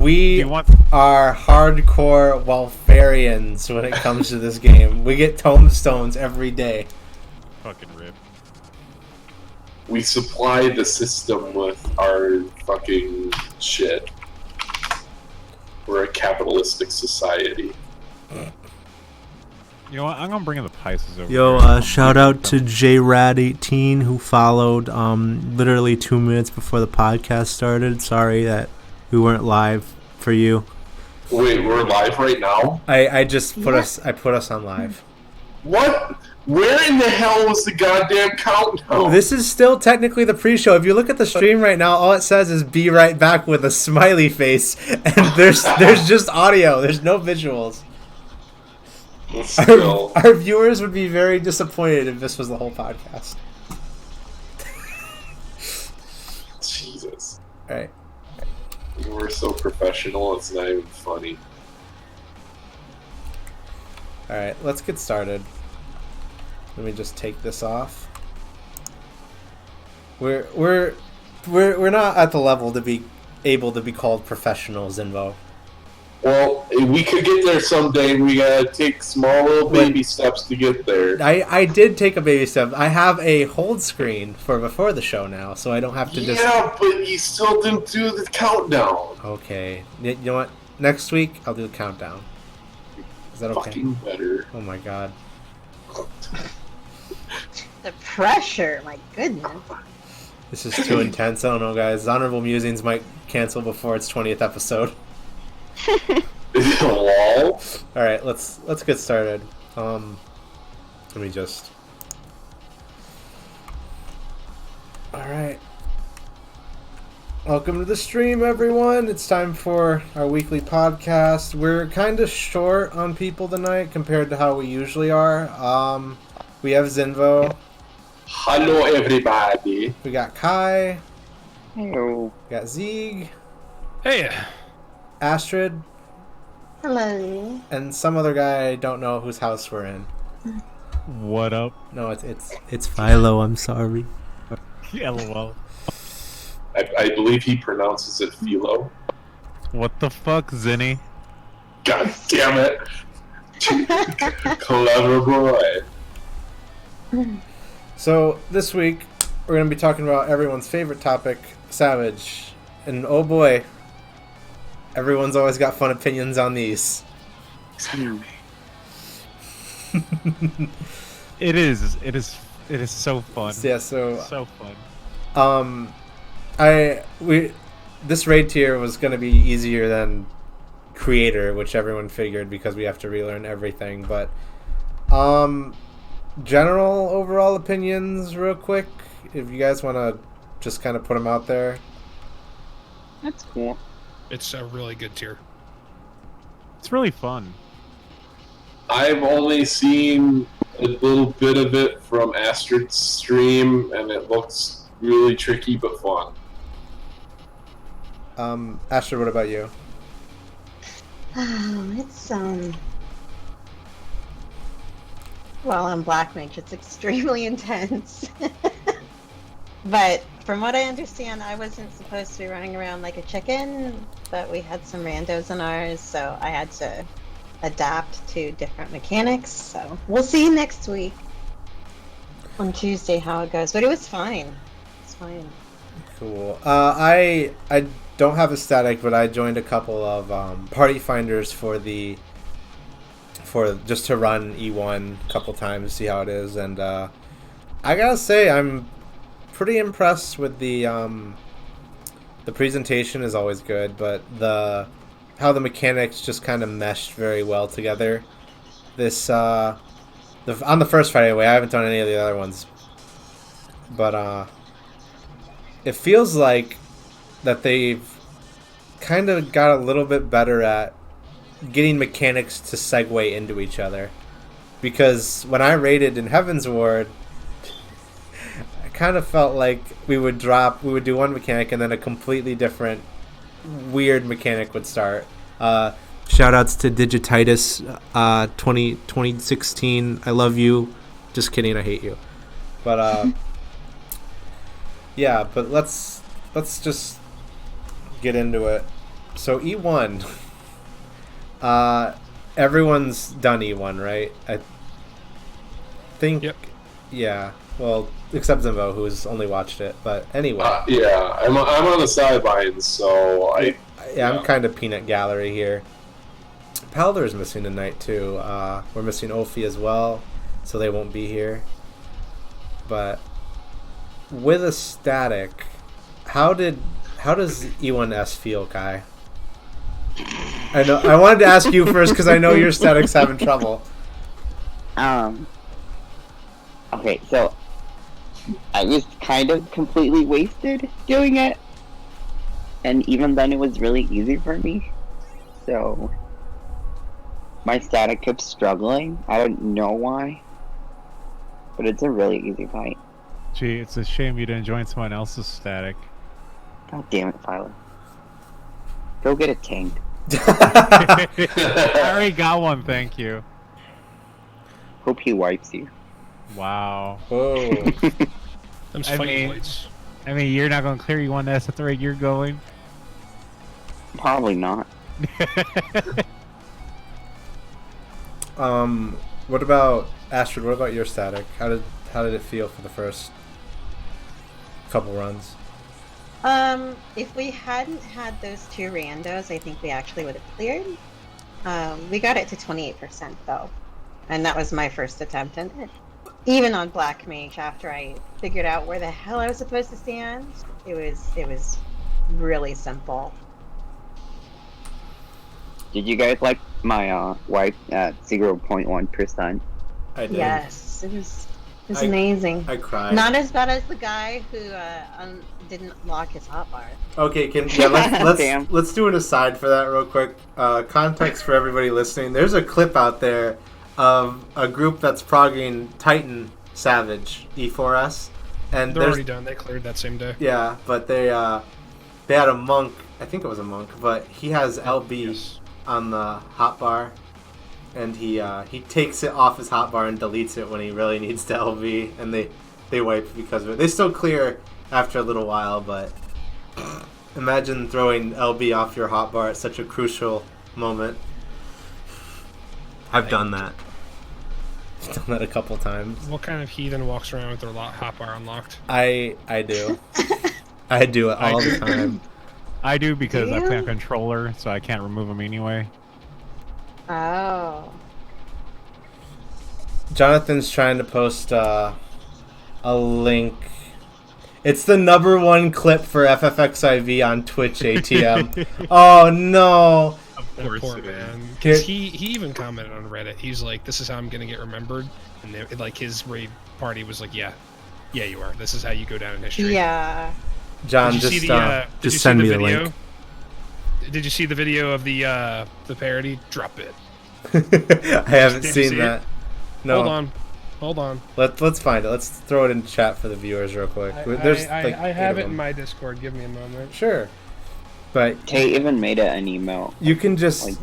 We are hardcore Welfarians when it comes to this game. We get tombstones every day. Fucking rip. We supply the system with our fucking shit. We're a capitalistic society. You know what? I'm gonna bring in the Pisces over Yo, shout out to JRad18 who followed literally 2 minutes before the podcast started. Sorry that we weren't live for you. Wait, we're live right now? I put us on live. What? Where in the hell was the goddamn countdown? This is still technically the pre-show. If you look at the stream right now, all it says is "be right back" with a smiley face, and there's just audio. There's no visuals. Our viewers would be very disappointed if this was the whole podcast. Jesus. All right. We're so professional, it's not even funny. All right, let's get started. Let me just take this off. We're not at the level to be able to be called professionals, Zinvo. Well, we could get there someday. We gotta take small little baby steps to get there. I did take a baby step. I have a hold screen for before the show now, so I don't have to just... Yeah, but you still didn't do the countdown. Okay. You know what? Next week, I'll do the countdown. Is that okay? Fucking better. Oh my god. The pressure, my goodness. This is too intense. I don't know, guys. Honorable Musings might cancel before its 20th episode. Lol. Alright, let's get started. Let me just... Alright. Welcome to the stream, everyone. It's time for our weekly podcast. We're kind of short on people tonight compared to how we usually are. We have Zinvo. Hello, everybody. We got Kai. Hello. We got Zeeg. Hey. Astrid. Hello. And some other guy I don't know whose house we're in. What up? No, it's Philo. I'm sorry. LOL. I believe he pronounces it Philo. What the fuck, Zinny? God damn it. Clever boy. So this week we're going to be talking about everyone's favorite topic, Savage. And oh boy, everyone's always got fun opinions on these. It is so fun. Yeah, so fun. This raid tier was going to be easier than creator, which everyone figured because we have to relearn everything, but general overall opinions real quick, if you guys want to just kind of put them out there. That's cool. It's a really good tier. It's really fun. I've only seen a little bit of it from Astrid's stream, and it looks really tricky but fun. Astrid, what about you? It's well, I'm Black Mage. It's extremely intense. But from what I understand, I wasn't supposed to be running around like a chicken, but we had some randos in ours, so I had to adapt to different mechanics. So we'll see next week on Tuesday how it goes. But it was fine. It's fine. Cool. I don't have a static, but I joined a couple of party finders for just to run E1 a couple times to see how it is, and I gotta say I'm pretty impressed with the presentation is always good, but how the mechanics just kind of meshed very well together. This on the first Friday away, I haven't done any of the other ones, but it feels like that they've kind of got a little bit better at getting mechanics to segue into each other. Because when I raided in Heaven's Ward, I kind of felt like we would do one mechanic and then a completely different weird mechanic would start. Shoutouts to Digititis 2016. I love you. Just kidding, I hate you. But yeah, but let's just get into it. So E1. Everyone's done E1, right? I think. Yep. Yeah. Well, except Zimbo, who's only watched it. But anyway. Yeah, I'm on the sidelines, so I'm kind of peanut gallery here. Powder's missing tonight too. We're missing Ophi as well, so they won't be here. But with a static, how does E1S feel, Kai? I know. I wanted to ask you first because I know your static's having trouble. Okay, so I was kind of completely wasted doing it, and even then it was really easy for me. So my static kept struggling. I don't know why, but it's a really easy fight. Gee, it's a shame you didn't join someone else's static. God damn it, Tyler. Go get a tank. I already got one, thank you. Hope he wipes you. Wow. Whoa. Them's I fighting mean- blades. I mean, you're not going to clear E1S at the rate you're going. Probably not. What about Astrid? What about your static? How did it feel for the first couple runs? If we hadn't had those two randos, I think we actually would have cleared. We got it to 28% though, and that was my first attempt. And even on Black Mage, after I figured out where the hell I was supposed to stand, it was really simple. Did you guys like my wipe at 0.1%? I did. Yes, it was I- amazing. I cried. Not as bad as the guy who didn't lock his hotbar. Okay, let's Damn. let's do an aside for that real quick. Context for everybody listening. There's a clip out there of a group that's progging Titan Savage E4S, and They're there's already done. They cleared that same day. yeah, but they had a monk. I think it was a monk, but he has LB Yes. on the hotbar, and he takes it off his hotbar and deletes it when he really needs to LB, and they wipe because of it. They still clear after a little while, but imagine throwing LB off your hotbar at such a crucial moment. I've done that. I've done that a couple times. What kind of heathen walks around with their hotbar unlocked? I do. I do it all the time. I do because I play Yeah. on controller, so I can't remove them anyway. Oh. Jonathan's trying to post a link. It's the #1 clip for FFXIV on Twitch ATM. Oh no! Of That course poor it man. is. 'Cause he even commented on Reddit. He's like, "This is how I'm gonna get remembered." And they, like his raid party was like, "Yeah, you are. This is how you go down in history." Yeah. John, Did you just see the, did you see send me the video? link. Did you see the video of the parody? Drop it. I haven't Did you seen see that. No. Hold on. Let's find it. Let's throw it in chat for the viewers real quick. There's like I 8 have of it in them. my Discord. Give me a moment. Sure, but Kay even made it an email you can just touching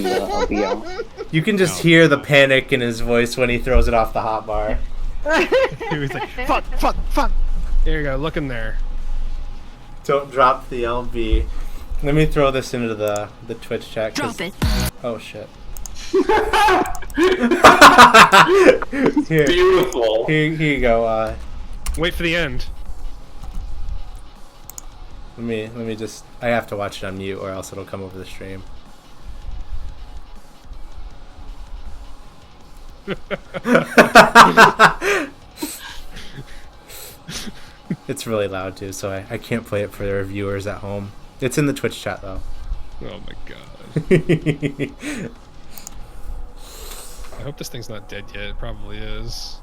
the LBL. you can just No. hear the panic in his voice when he throws it off the hotbar. He was like, fuck. There you go. Look in there. Don't drop the LB. Let me throw this into the Twitch chat. Drop it. Oh shit. Here Beautiful. you go. Wait for the end. Let me just. I have to watch it on mute, or else it'll come over the stream. It's really loud too, so I can't play it for the viewers at home. It's in the Twitch chat though. Oh my god. I hope this thing's not dead yet. It probably is.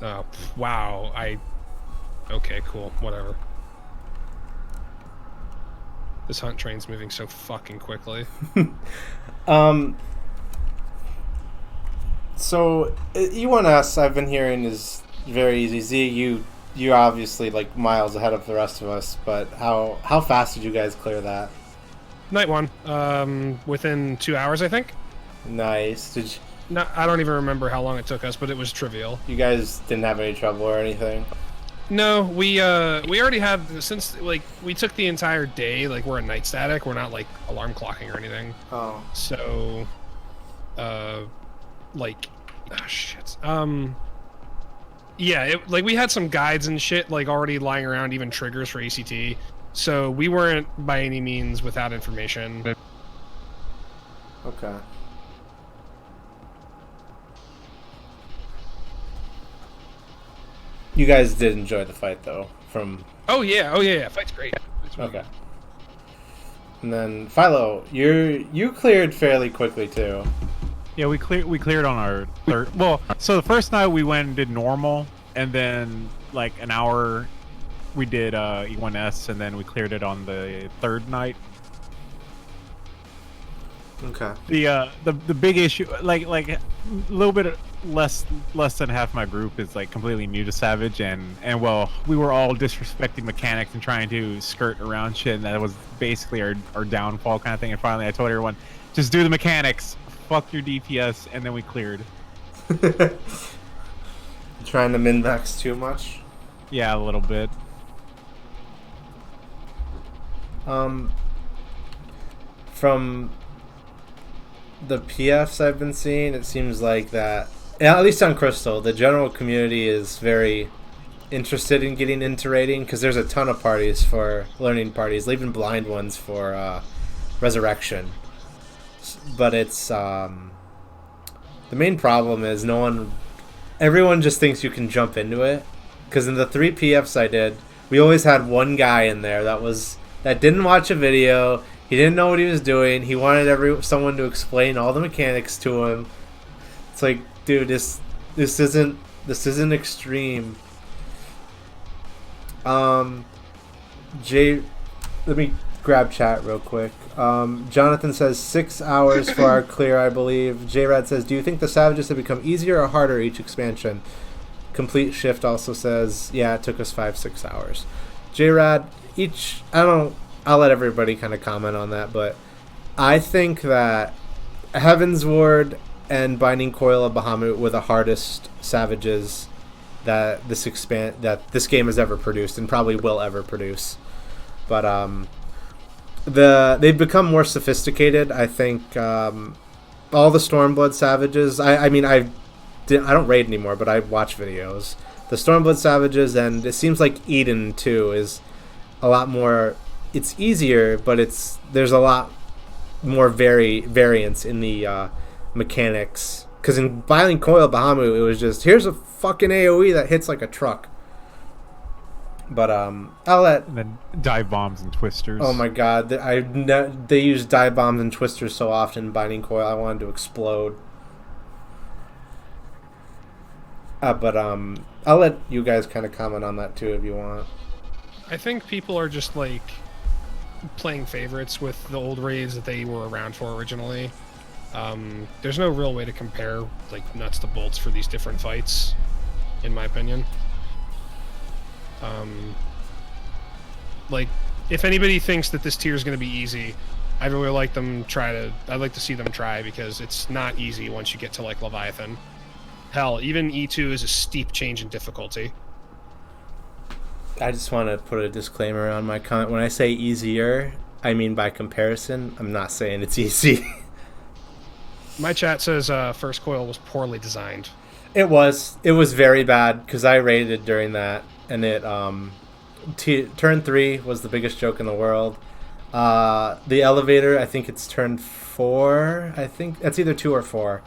Oh, wow. Okay, cool. Whatever. This hunt train's moving so fucking quickly. So E1S I've been hearing is very easy. Z, you obviously like miles ahead of the rest of us, but how fast did you guys clear that? Night one. Within 2 hours, I think. Nice. No, I don't even remember how long it took us, but it was trivial. You guys didn't have any trouble or anything? No, we already have, since like we took the entire day, like we're a night static, we're not like alarm clocking or anything. Oh. So like shit. Yeah, like we had some guides and shit like already lying around, even triggers for ACT. So we weren't by any means without information. Okay. You guys did enjoy the fight, though. Oh yeah, fight's great. Okay. And then Philo, you cleared fairly quickly too. Yeah, we cleared on our third. Well, so the first night we went and did normal, and then like an hour we did E1S, and then we cleared it on the third night. Okay. The big issue, like a little bit less than half my group is like completely new to Savage, and well, we were all disrespecting mechanics and trying to skirt around shit, and that was basically our downfall kind of thing. And finally, I told everyone, just do the mechanics, fuck your DPS, and then we cleared. Trying to min-max too much? Yeah, a little bit. From the PFs I've been seeing, it seems like that, at least on Crystal, the general community is very interested in getting into raiding, because there's a ton of parties for learning parties, even blind ones for Resurrection. But it's the main problem is everyone just thinks you can jump into it, because in the 3 PFs I did, we always had one guy in there that didn't watch a video. He didn't know what he was doing. He wanted someone to explain all the mechanics to him. It's like, dude, this isn't extreme. Jay, let me grab chat real quick. Jonathan says 6 hours for our clear, I believe. J-Rad says, do you think the Savages have become easier or harder each expansion? Complete Shift also says, yeah, it took us 5-6 hours. J-Rad, I'll let everybody kind of comment on that, but I think that Heaven's Ward and Binding Coil of Bahamut were the hardest Savages that this game has ever produced and probably will ever produce. But they've become more sophisticated. I think all the Stormblood Savages. I don't raid anymore, but I watch videos. The Stormblood Savages, and it seems like Eden too is a lot more. It's easier, but there's a lot more variance in the mechanics. Because in Binding Coil Bahamut, it was just, here's a fucking AoE that hits like a truck. But I'll let. And then dive bombs and twisters. Oh my god, they use dive bombs and twisters so often in Binding Coil. I wanted to explode. But I'll let you guys kind of comment on that too if you want. I think people are just like playing favorites with the old raids that they were around for originally. There's no real way to compare like nuts to bolts for these different fights, in my opinion. Like, if anybody thinks that this tier is going to be easy, I'd really like I'd like to see them try, because it's not easy once you get to like Leviathan. Hell, even E2 is a steep change in difficulty. I just want to put a disclaimer on my comment. When I say easier, I mean by comparison. I'm not saying it's easy. My chat says First Coil was poorly designed. It was very bad, because I raided during that, and it turn 3 was the biggest joke in the world. The elevator, I think it's turn 4. I think that's either 2 or 4.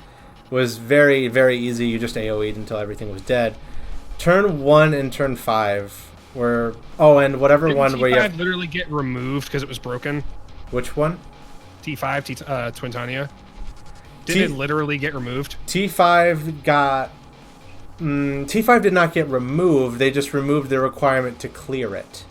Was very, very easy. You just AoE'd until everything was dead. Turn 1 and turn 5 were and whatever Didn't one T5 where you have, literally get removed because it was broken. which one? T5, Twintania. Did it literally get removed? T5 got. T5 did not get removed. They just removed the requirement to clear it.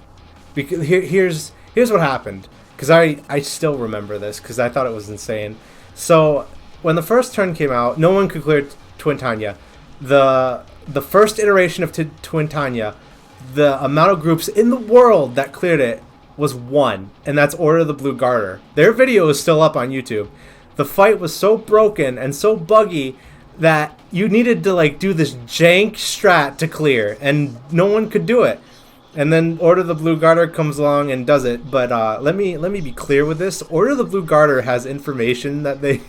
Because here's what happened. Because I still remember this, because I thought it was insane. So when the first turn came out, no one could clear Twintania. The first iteration of Twintania, the amount of groups in the world that cleared it was 1, and that's Order of the Blue Garter. Their video is still up on YouTube. The fight was so broken and so buggy that you needed to like do this jank strat to clear, and no one could do it. And then Order of the Blue Garter comes along and does it. But let me be clear with this. Order of the Blue Garter has information that they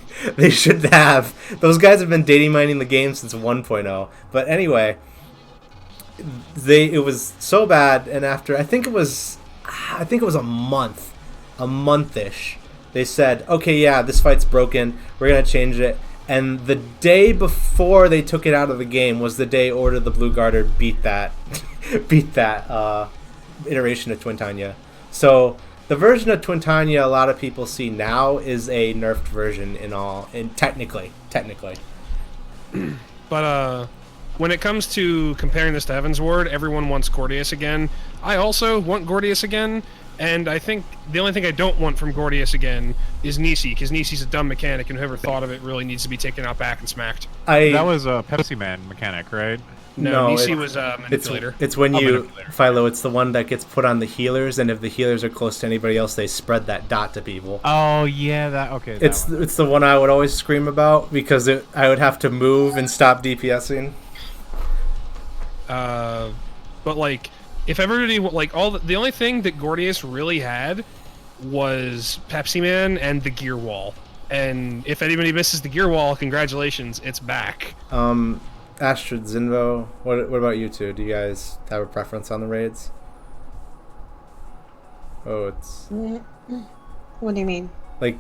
should have. Those guys have been dating mining the game since 1.0. But anyway, it was so bad, and after I think it was a month-ish, they said, okay, yeah, this fight's broken. We're gonna change it. And the day before they took it out of the game was the day Order of the Blue Garter beat that iteration of Twintania. So the version of Twintania a lot of people see now is a nerfed version technically. But when it comes to comparing this to Heaven's Ward, everyone wants Gordius again. I also want Gordius again, and I think the only thing I don't want from Gordius again is Nisi, because Nisi's a dumb mechanic, and whoever thought of it really needs to be taken out back and smacked. That was a Pepsi Man mechanic, right? No, Nisi was a manipulator. It's when Philo, it's the one that gets put on the healers, and if the healers are close to anybody else, they spread that dot to people. Oh, yeah, It's the one I would always scream about, because I would have to move and stop DPSing. But like, if everybody the only thing that Gordius really had was Pepsi Man and the gear wall. And if anybody misses the gear wall, congratulations, it's back. Astrid, Zinvo, what about you two? Do you guys have a preference on the raids? What do you mean? Like,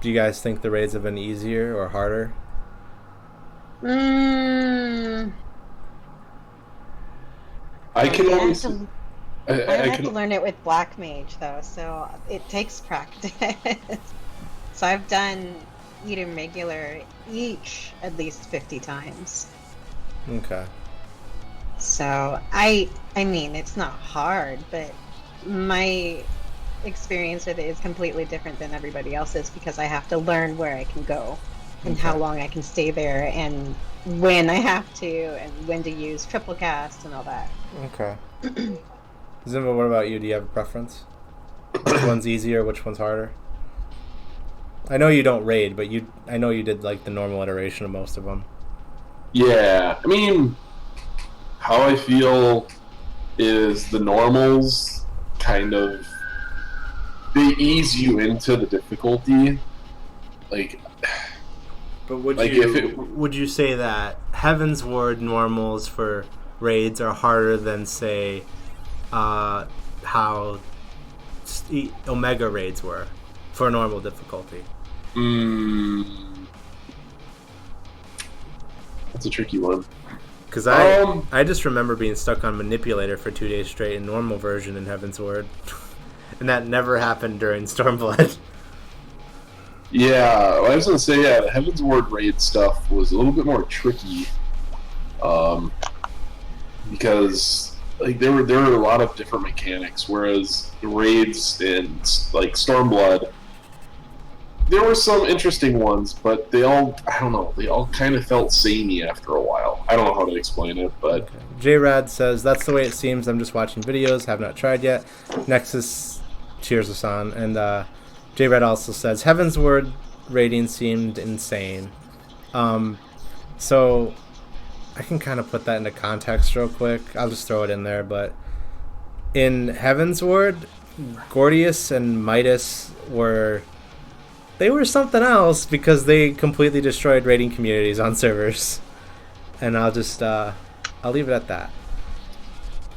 do you guys think the raids have been easier or harder? I can I always. have to learn it with Black Mage though, so it takes practice. So I've done Eden regular each at least 50 times. Okay. So I mean it's not hard, but my experience with it is completely different than everybody else's because I have to learn where I can go and how long I can stay there and when I have to and when to use triple cast and all that. Okay. Zimba, what about you? Do you have a preference? Which one's easier? Which one's harder? I know you don't raid, but I know you did like the normal iteration of most of them. Yeah, I mean, how I feel is the normals kind of they ease you into the difficulty. Like, but would like would you say that Heaven's Ward normals for raids are harder than say how Omega raids were for normal difficulty? That's a tricky one. Because I just remember being stuck on Manipulator for 2 days straight in normal version in Heaven's Ward. And that never happened during Stormblood. Yeah, I was going to say, the Heaven's Ward raid stuff was a little bit more tricky. Because like there were a lot of different mechanics, whereas the raids in like Stormblood, there were some interesting ones, but they all kind of felt samey after a while. I don't know how to explain it, but... Okay. J-Rad says, that's the way it seems. I'm just watching videos, have not tried yet. Nexus cheers us on. And J-Rad also says, Heaven's Word rating seemed insane. So I can kind of put that into context real quick. I'll just throw it in there, but in Heaven's Ward, Gordius and Midas were something else because they completely destroyed raiding communities on servers. And I'll just I'll leave it at that.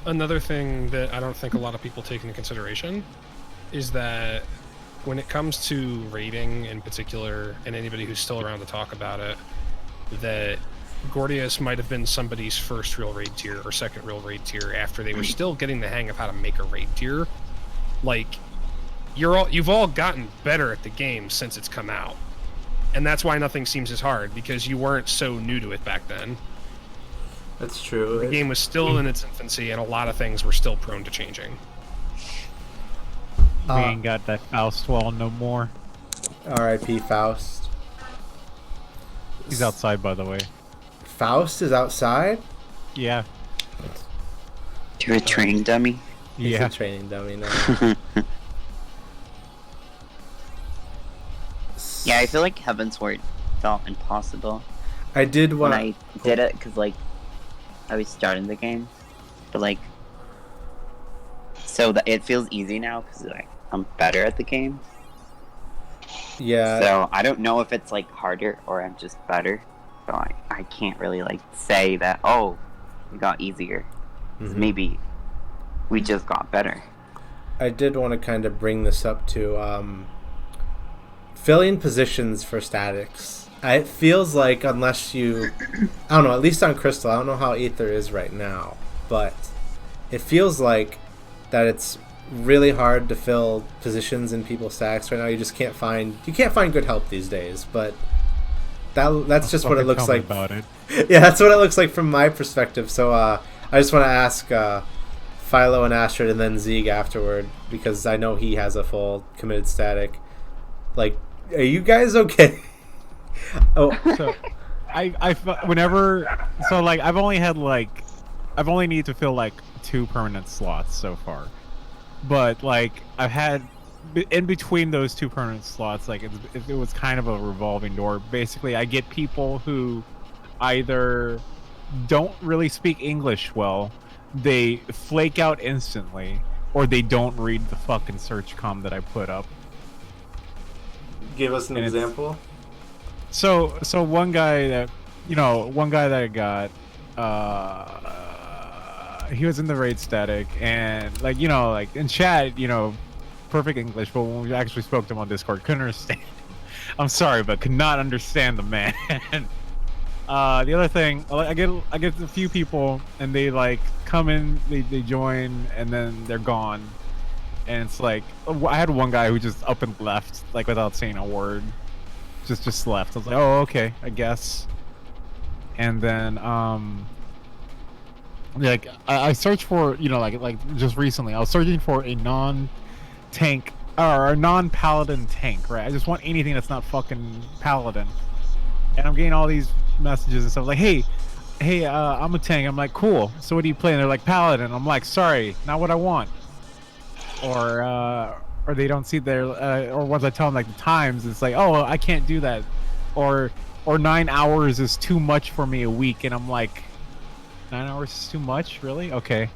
Another thing that I don't think a lot of people take into consideration is that when it comes to raiding in particular, and anybody who's still around to talk about it, that Gordius might have been somebody's first real raid tier or second real raid tier after they were still getting the hang of how to make a raid tier. Like, you've all gotten better at the game since it's come out. And that's why nothing seems as hard, because you weren't so new to it back then. That's true. The game was still in its infancy, and a lot of things were still prone to changing. We ain't got that Faust wall no more. R.I.P. Faust. He's outside, by the way. Faust is outside? Yeah. You're a training dummy? He's Yeah. a training dummy now. Yeah, I feel like Heaven's Ward felt impossible. I did when want. I did it, because, like, I was starting the game. But, like, so that it feels easy now, because, like, I'm better at the game. Yeah. So I don't know if it's, like, harder or I'm just better. So I can't really, like, say that, oh, it got easier. Mhm. Maybe we just got better. I did want to kind of bring this up to filling positions for statics. It feels like unless you, I don't know, at least on Crystal, I don't know how Aether is right now, but it feels like that it's really hard to fill positions in people's stacks right now. You can't find good help these days, but that's just what it looks like. About it. Yeah, that's what it looks like from my perspective. So I just want to ask Philo and Astrid and then Zeeg afterward, because I know he has a full committed static. Like, are you guys okay? Oh, So I've only need to fill like 2 permanent slots so far, but like I've had in between those 2 permanent slots, like it was kind of a revolving door. Basically, I get people who either don't really speak English well, they flake out instantly, or they don't read the fucking search comm that I put up. give us an And it's- example. So one guy that I got, he was in the raid static, and like in chat, perfect English, but when we actually spoke to him on Discord, couldn't understand. I'm sorry, but could not understand the man. The other thing, I get a few people, and they like come in, they join, and then they're gone, and it's like I had one guy who just up and left like without saying a word. Just left. I was like, oh, okay, I guess. And then like I searched for like just recently I was searching for a non-tank or a non-paladin tank, right? I just want anything that's not fucking paladin. And I'm getting all these messages and stuff like, hey, I'm a tank. I'm like, cool. So what do you play? And they're like, paladin. I'm like, sorry, not what I want. Or they don't see their or once I tell them like the times, it's like, oh, I can't do that, or 9 hours is too much for me a week, and I'm like, 9 hours is too much, really? Okay.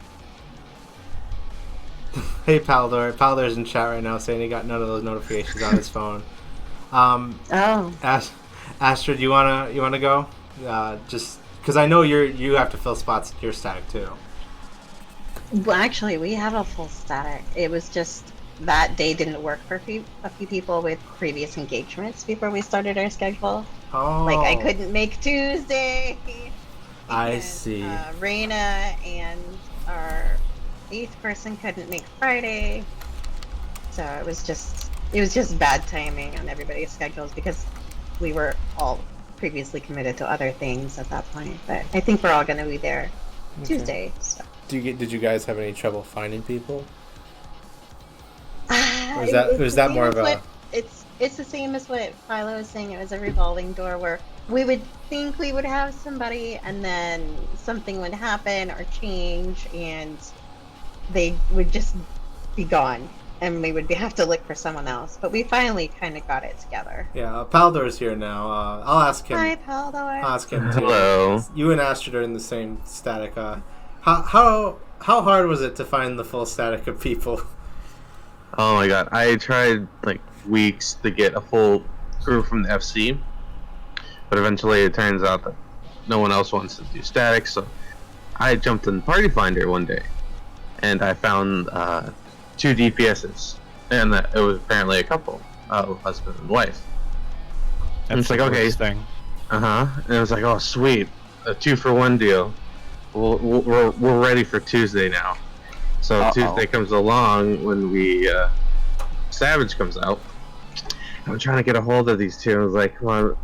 Hey, Paldor. Paldor's in chat right now saying he got none of those notifications on his phone. Oh. Astrid, you wanna go? Just because I know you have to fill spots in your stack too. Well, actually, we have a full static. It was just that day didn't work for a few people with previous engagements before we started our schedule. Oh, Like, I couldn't make Tuesday. I and, see. Raina and our 8th person couldn't make Friday. So it was just bad timing on everybody's schedules because we were all previously committed to other things at that point. But I think we're all going to be there Tuesday. So. Did you guys have any trouble finding people? Or It's was the that same more as of a? what- It's the same as what Philo was saying. It was a revolving door where we would think we would have somebody, and then something would happen or change, and they would just be gone, and we would have to look for someone else. But we finally kind of got it together. Yeah, Paldor's here now. I'll ask him. Hi, Paldor. I'll ask him too. Hello. You and Astrid are in the same static. How hard was it to find the full static of people? Oh my god, I tried like weeks to get a full crew from the FC, but eventually it turns out that no one else wants to do static, so I jumped in Party Finder one day, and I found 2 DPSs, and it was apparently a couple, husband and wife. And it's like, okay, thing. and it was like, oh sweet, a 2-for-1 deal. We're ready for Tuesday now. So Tuesday comes along when Savage comes out. I'm trying to get a hold of these 2. I was like, come on.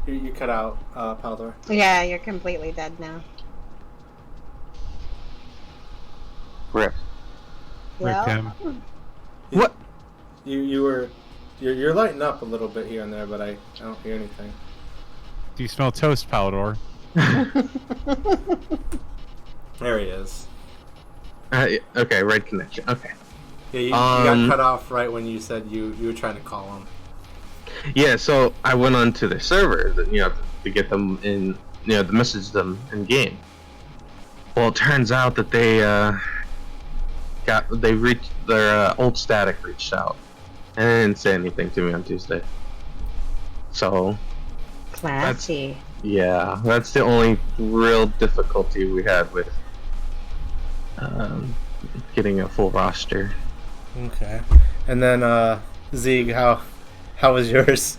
You cut out, Paldor. Yeah, you're completely dead now. Rip. Rick him. What? You're lighting up a little bit here and there, but I don't hear anything. Do you smell toast, Palador? There he is. Okay, red connection. Okay. Yeah, you got cut off right when you said you were trying to call him. Yeah, so I went onto their server, to get them in, to message them in game. Well, it turns out that they reached their old static reached out, and they didn't say anything to me on Tuesday. So Classy. that's the only real difficulty we had with getting a full roster. Okay. And then Zeeg, how was yours?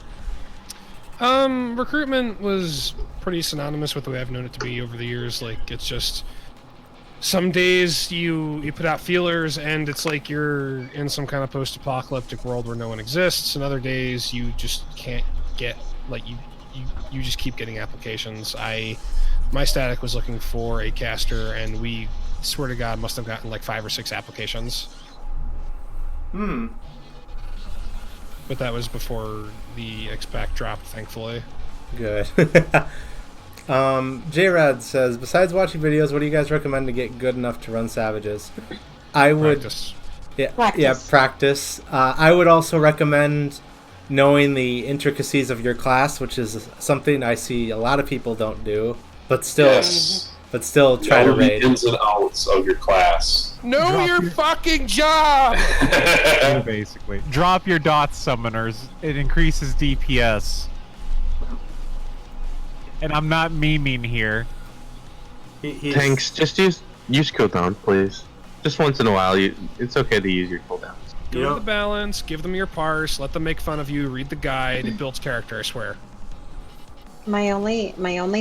Recruitment was pretty synonymous with the way I've known it to be over the years. Like, it's just some days you put out feelers and it's like you're in some kind of post-apocalyptic world where no one exists, and other days you just can't get, like, you just keep getting applications. My static was looking for a caster, and we, swear to God, must have gotten like 5 or 6 applications. But that was before the X-Pack dropped, thankfully. Good. J-Rad says, besides watching videos, what do you guys recommend to get good enough to run Savages? I would... Practice. Yeah, practice. I would also recommend knowing the intricacies of your class, which is something I see a lot of people don't do, but still try to Know the raid. ins and outs of your class. Know your fucking job! Basically. Drop your dot summoners. It increases DPS. And I'm not memeing here. Tanks, just use cooldown, please. Just once in a while, it's okay to use your cooldowns. Go to the balance, give them your parse, let them make fun of you, read the guide, it builds character, I swear. My only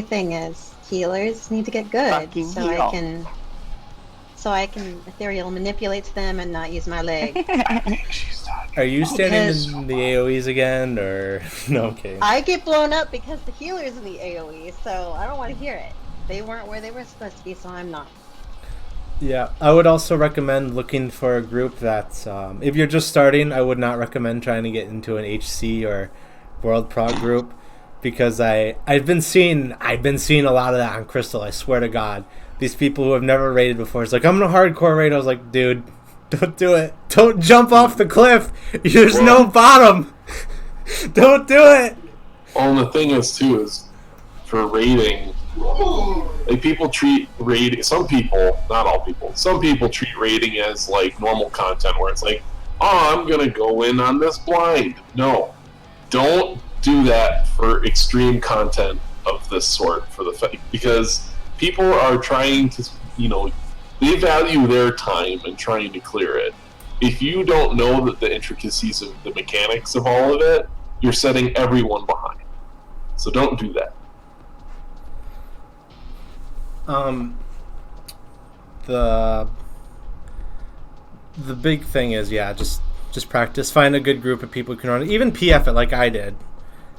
thing is healers need to get good Fucking so heal. I can ethereal manipulate them and not use my leg. Are you standing Because- in the AoEs again, or... No, I'm kidding. I get blown up because the healer's in the AoE, so I don't want to hear it. They weren't where they were supposed to be, so I'm not. Yeah, I would also recommend looking for a group that's... if you're just starting, I would not recommend trying to get into an HC or World Prog group, because I've been seeing a lot of that on Crystal, I swear to God. These people who have never raided before, it's like, I'm gonna hardcore raid. I was like, dude, don't do it. Don't jump off the cliff. There's no bottom. Don't do it. Well, and the thing is, too, is for raiding, like, people treat raiding, some people, not all people, some people treat raiding as, like, normal content where it's like, oh, I'm gonna go in on this blind. No. Don't do that for extreme content of this sort, because people are trying to, they value their time and trying to clear it. If you don't know that the intricacies of the mechanics of all of it, you're setting everyone behind. So don't do that. The big thing is, just practice. Find a good group of people who can run it. Even PF it like I did.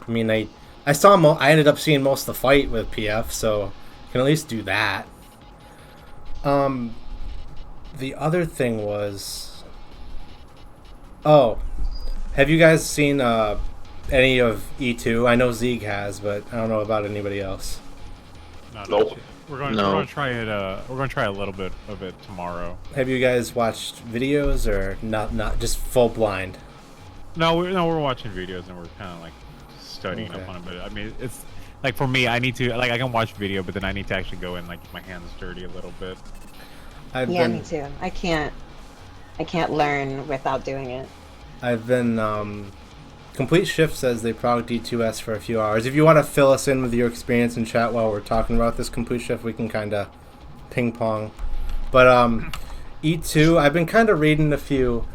I mean, I saw I ended up seeing most of the fight with PF, so I can at least do that. The other thing was, have you guys seen any of E2? I know Zeeg has, but I don't know about anybody else. Nope. We're going to try it. We're going to try a little bit of it tomorrow. Have you guys watched videos or not just full blind? No, we're watching videos and we're kind of like studying up on it. But I mean, it's like, for me, I need to, like, I can watch video, but then I need to actually go and, like, get my hands dirty a little bit. Me too. I can't learn without doing it. I've been Complete Shift says they progged D2S for a few hours. If you want to fill us in with your experience in chat while we're talking about this Complete Shift, we can kind of ping pong. But E2, I've been kind of reading a few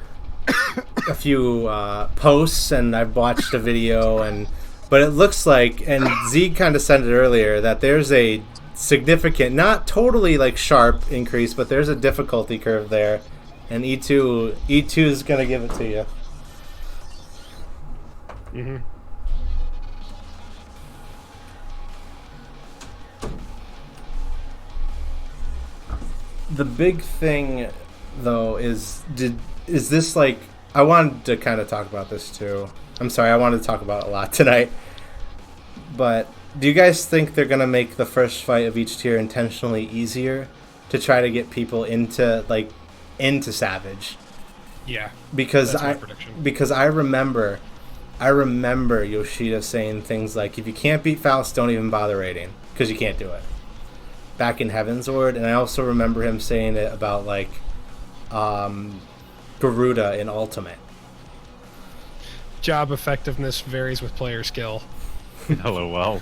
posts, and I've watched a video, but it looks like, and Zeke kind of said it earlier, that there's a significant, not totally like sharp increase, but there's a difficulty curve there, and E2 is gonna give it to you. Mm-hmm. The big thing, though, is this like, I wanted to kind of talk about this too. I'm sorry, I wanted to talk about it a lot tonight. But do you guys think they're gonna make the first fight of each tier intentionally easier to try to get people into Savage? Yeah. Because That's my prediction. I remember I remember Yoshida saying things like, if you can't beat Faust, don't even bother raiding, because you can't do it. Back in Heavensward, and I also remember him saying it about, like, Garuda in Ultimate. Job effectiveness varies with player skill. LOL.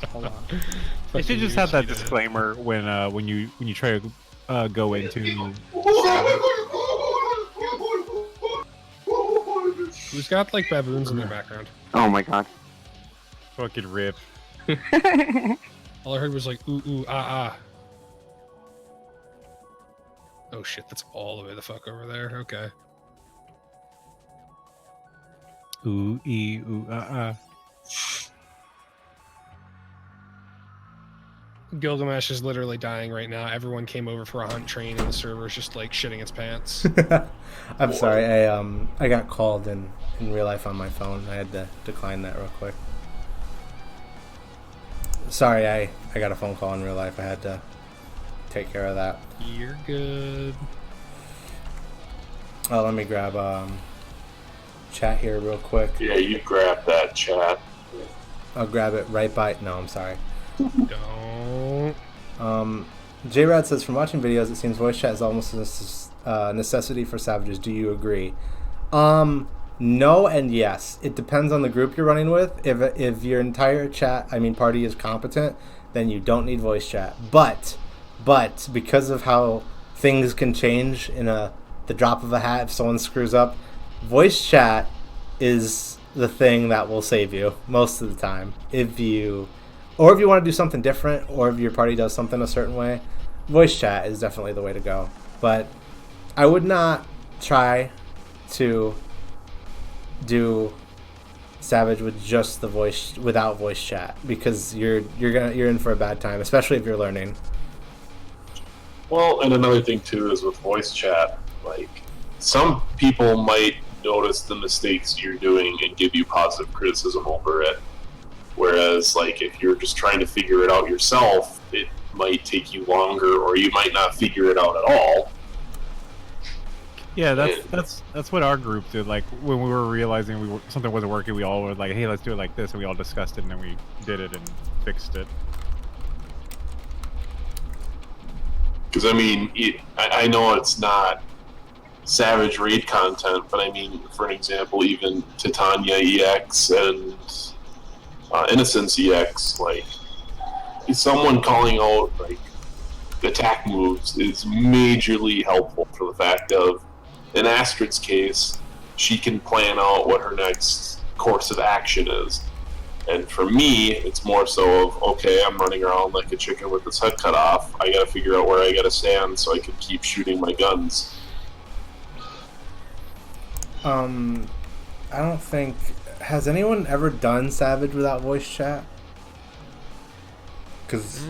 Hold on. They should just have that disclaimer when you try to go into. Who's got like baboons in their background? Oh my god. Fucking rip. All I heard was like ooh ooh ah ah. Oh shit, that's all the way the fuck over there. Okay. Ooh ee ooh ah ah. Gilgamesh is literally dying right now. Everyone came over for a hunt train, and the server's just like shitting its pants. I'm sorry, I got called in real life on my phone. I had to decline that real quick. Sorry, I got a phone call in real life. I had to take care of that. You're good. Oh, let me grab chat here real quick. Yeah, you grab that chat. I'll grab it right by. No, I'm sorry. Don't. J-Rad says, from watching videos, it seems voice chat is almost a necessity for Savages. Do you agree? No and yes. It depends on the group you're running with. If your entire party is competent, then you don't need voice chat. But because of how things can change in the drop of a hat if someone screws up, voice chat is the thing that will save you most of the time. If you want to do something different, or if your party does something a certain way, voice chat is definitely the way to go. But I would not try to do Savage with just the voice, without voice chat, because you're in for a bad time, especially if you're learning. Well, and another thing too is with voice chat, like some people might notice the mistakes you're doing and give you positive criticism over it. Whereas, like, if you're just trying to figure it out yourself, it might take you longer, or you might not figure it out at all. Yeah, that's what our group did. Like when we were realizing something wasn't working, we all were like, "Hey, let's do it like this," and we all discussed it, and then we did it and fixed it. Because I mean, I know it's not Savage raid content, but I mean, for an example, even Titania EX and Innocence EX, like someone calling out like attack moves is majorly helpful for the fact of, in Astrid's case, she can plan out what her next course of action is. And for me, it's more so of, okay, I'm running around like a chicken with its head cut off. I gotta figure out where I gotta stand so I can keep shooting my guns. I don't think... Has anyone ever done Savage without voice chat? Because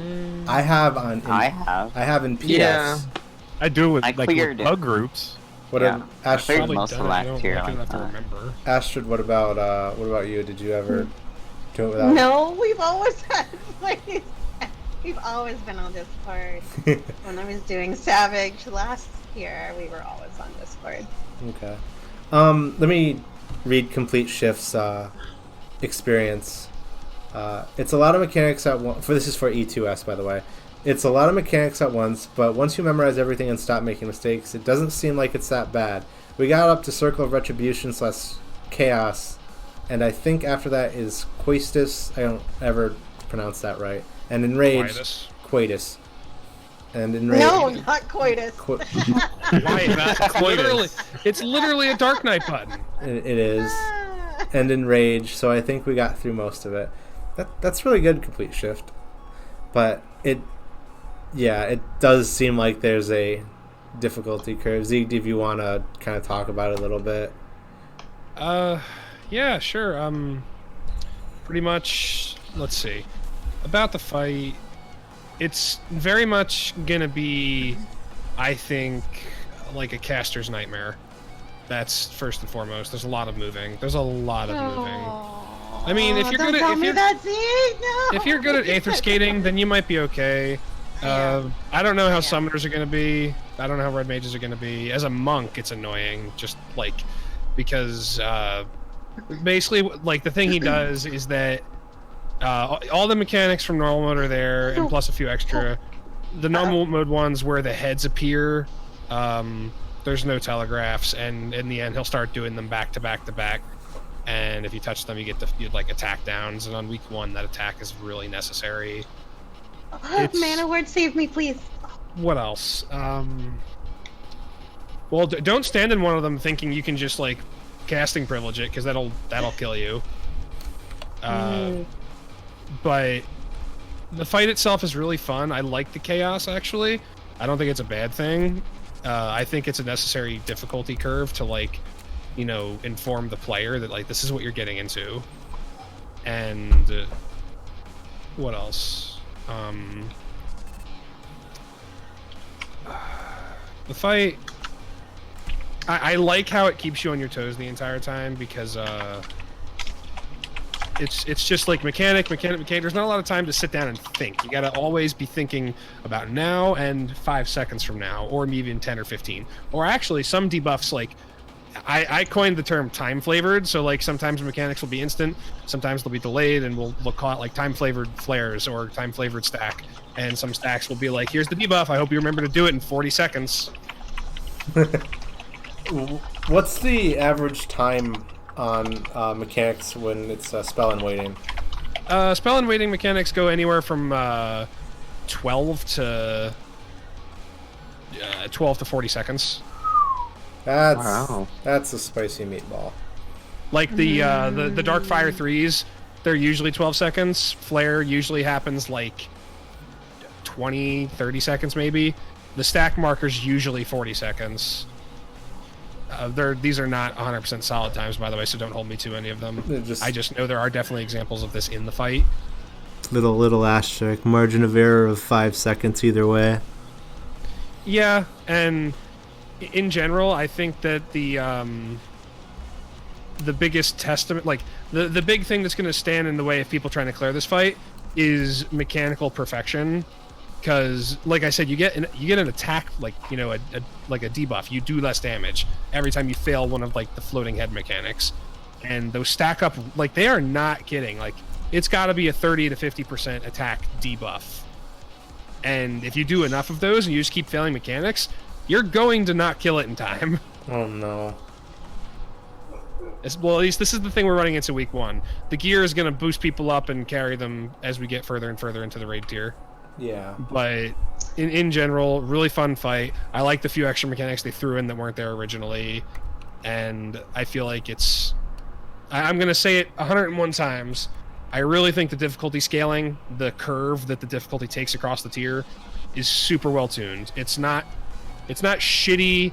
I have on... I have. I have in PS. Yeah. I do with I like cleared with it. bug groups. What Yeah. ab- Astrid, Probably most of done it. last I don't year like like enough to that. remember. Astrid, what about you? Did you ever do it without... No, we've always had voice. We've always been on Discord. When I was doing Savage last year, we were always on Discord. Okay. Let me read Complete Shift's experience. It's a lot of mechanics at once. This is for E2S, by the way. It's a lot of mechanics at once, but once you memorize everything and stop making mistakes, it doesn't seem like it's that bad. We got up to Circle of Retribution / Chaos, and I think after that is Quaestus. I don't ever pronounce that right. And Enrage, Quatus. And Enrage. No, not coitus. Why not? It's literally a Dark Knight button. It is. And Enrage, so I think we got through most of it. That's really good, Complete Shift. But it does seem like there's a difficulty curve. Zeke, if you want to kind of talk about it a little bit. Yeah, sure. Pretty much, let's see. About the fight, it's very much gonna be, I think, like a caster's nightmare. That's first and foremost. There's a lot of moving. I mean, if you're good at if you're good at Aether skating, then you might be okay. I don't know how Yeah. summoners are going to be. I don't know how red mages are going to be. As a monk, it's annoying, just like because basically, like the thing he does is that all the mechanics from normal mode are there, and plus a few extra. The normal mode ones where the heads appear, there's no telegraphs, and in the end, he'll start doing them back to back to back. And if you touch them, you get like attack downs. And on week 1, that attack is really necessary. Mana word, save me, please. What else? Well, don't stand in one of them thinking you can just like casting privilege it, because that'll kill you. But the fight itself is really fun. I like the chaos, actually. I don't think it's a bad thing. I think it's a necessary difficulty curve to, like, you know, inform the player that, like, this is what you're getting into. And what else? The fight, I like how it keeps you on your toes the entire time, because it's just like mechanic. There's not a lot of time to sit down and think. You gotta always be thinking about now and 5 seconds from now, or even 10 or 15. Or actually, some debuffs, like, I coined the term time flavored. So like sometimes mechanics will be instant, sometimes they'll be delayed, and we'll call it like time flavored flares or time flavored stack. And some stacks will be like, here's the debuff. I hope you remember to do it in 40 seconds. What's the average time on mechanics when it's spell and waiting? Spell and waiting mechanics go anywhere from 12 to 40 seconds. That's a spicy meatball. Like the Dark Fire 3s, they're usually 12 seconds. Flare usually happens like 20, 30 seconds maybe. The stack marker's usually 40 seconds. These are not 100% solid times, by the way, so don't hold me to any of them. I just know there are definitely examples of this in the fight. Little asterisk, margin of error of 5 seconds either way. Yeah, and in general, I think that the biggest testament, like the big thing that's going to stand in the way of people trying to clear this fight is mechanical perfection. Because, like I said, you get an attack, like, you know, like a debuff. You do less damage every time you fail one of, like, the floating head mechanics, and those stack up. Like, they are not kidding. Like, it's got to be a 30 to 50% attack debuff. And if you do enough of those and you just keep failing mechanics, you're going to not kill it in time. Oh no. Well, at least this is the thing we're running into week 1. The gear is going to boost people up and carry them as we get further and further into the raid tier. Yeah. But in general, really fun fight. I like the few extra mechanics they threw in that weren't there originally. And I feel like it's... I'm going to say it 101 times. I really think the difficulty scaling, the curve that the difficulty takes across the tier, is super well tuned. It's not shitty,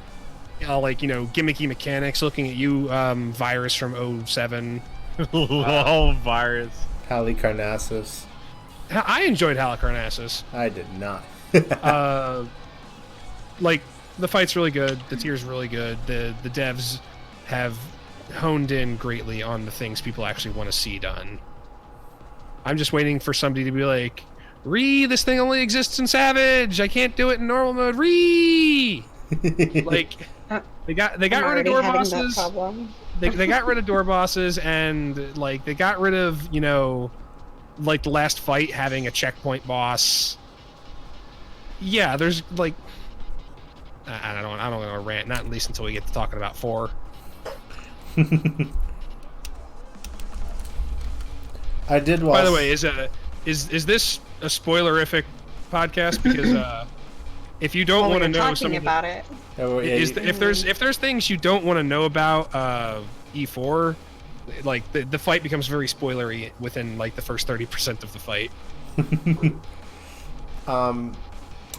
like, you know, gimmicky mechanics. Looking at you, Virus from 07. Virus. Halicarnassus. I enjoyed Halicarnassus. I did not. Like, the fight's really good. The tier's really good. The devs have honed in greatly on the things people actually want to see done. I'm just waiting for somebody to be like, this thing only exists in Savage. I can't do it in normal mode. Like, they got rid of door bosses. They got rid of door bosses, and like they got rid of, you know, like the last fight having a checkpoint boss. Yeah, there's like, I don't want to rant, not at least until we get to talking about 4. I did watch. By the way, is this a spoilerific podcast? Because if you don't want to know something about it, if there's things you don't want to know about E4, like the fight becomes very spoilery within like the first 30% of the fight.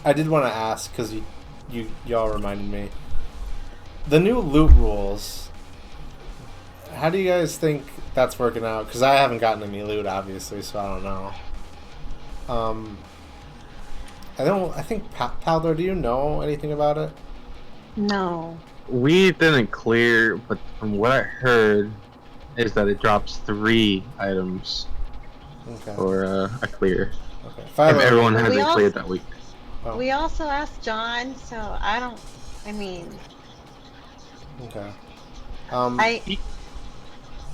I did want to ask, because y'all reminded me, the new loot rules. How do you guys think that's working out? Because I haven't gotten any loot, obviously, so I don't know. I think Paldor, do you know anything about it? no. We didn't clear, but from what I heard, is that it drops 3 items Okay. for a clear. Okay. If everyone hasn't We all- cleared that week. Oh, We also asked John, so I mean, okay. I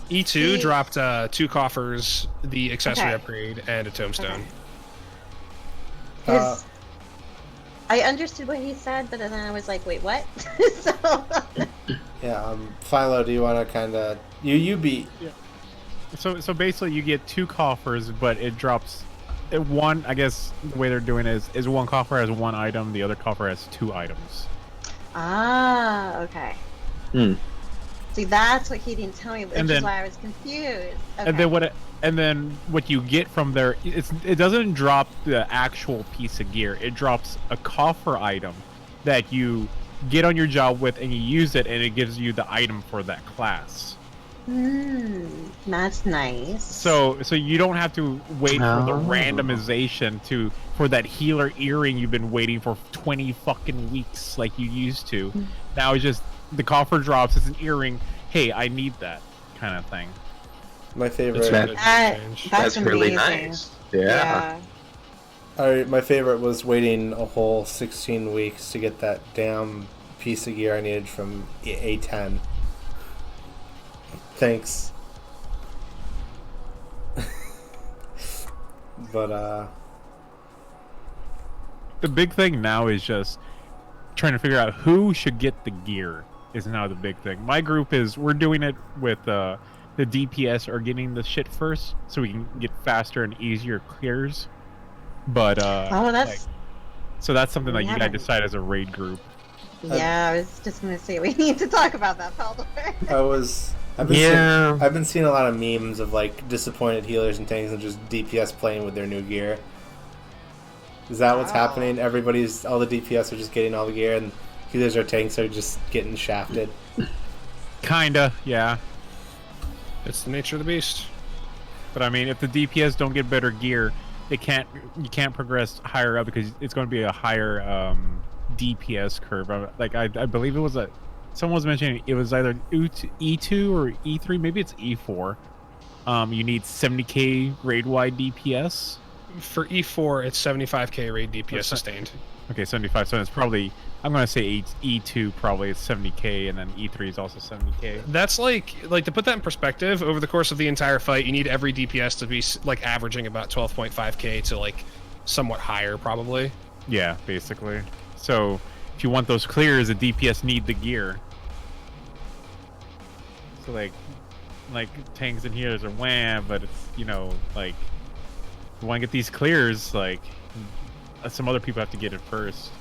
E2 See- dropped 2 coffers, the accessory Okay. upgrade, and a tombstone. Uh, his. I understood what he said, but then I was like, wait, what? So, yeah. Philo, do you want to kind of you beat? So basically, you get 2 coffers, but it drops one. I guess the way they're doing it is one coffer has 1 item, the other coffer has 2 items. okay. Hmm. See, that's what he didn't tell me, which And is then- why I was confused. Okay. And then what you get from there, it doesn't drop the actual piece of gear. It drops a coffer item that you get on your job with, and you use it, and it gives you the item for that class. That's nice. So you don't have to wait for the Oh. randomization for that healer earring you've been waiting for 20 fucking weeks like you used to. Now it's just the coffer drops, it's an earring. Hey, I need that kind of thing. My favorite. That's That- good change. That's really amazing. nice. Yeah. My favorite was waiting a whole 16 weeks to get that damn piece of gear I needed from A10. Thanks. But The big thing now is just trying to figure out who should get the gear is now the big thing. My group we're doing it with the DPS are getting the shit first so we can get faster and easier clears. But That's so that's something that we you gotta haven't- decide as a raid group. yeah. I was just gonna say we need to talk about that, Paldor. I've been seeing a lot of memes of like disappointed healers and tanks and just DPS playing with their new gear. Is that what's Wow. happening? All the DPS are just getting all the gear, and healers or tanks are just getting shafted. Kinda, yeah. It's the nature of the beast. But I mean, if the DPS don't get better gear, you can't progress higher up because it's going to be a higher DPS curve. I believe it was someone was mentioning it was either E2 or E3, maybe it's E4. You need 70k raid wide DPS. For E4, it's 75k raid DPS sustained. Okay, 75. So it's probably, I'm going to say E2 probably is 70k, and then E3 is also 70k. That's like to put that in perspective, over the course of the entire fight, you need every DPS to be like averaging about 12.5k to like somewhat higher, probably. Yeah, basically. So if you want those clears, the DPS need the gear. So like tanks and healers are wham, but it's like if you want to get these clears, like some other people have to get it first.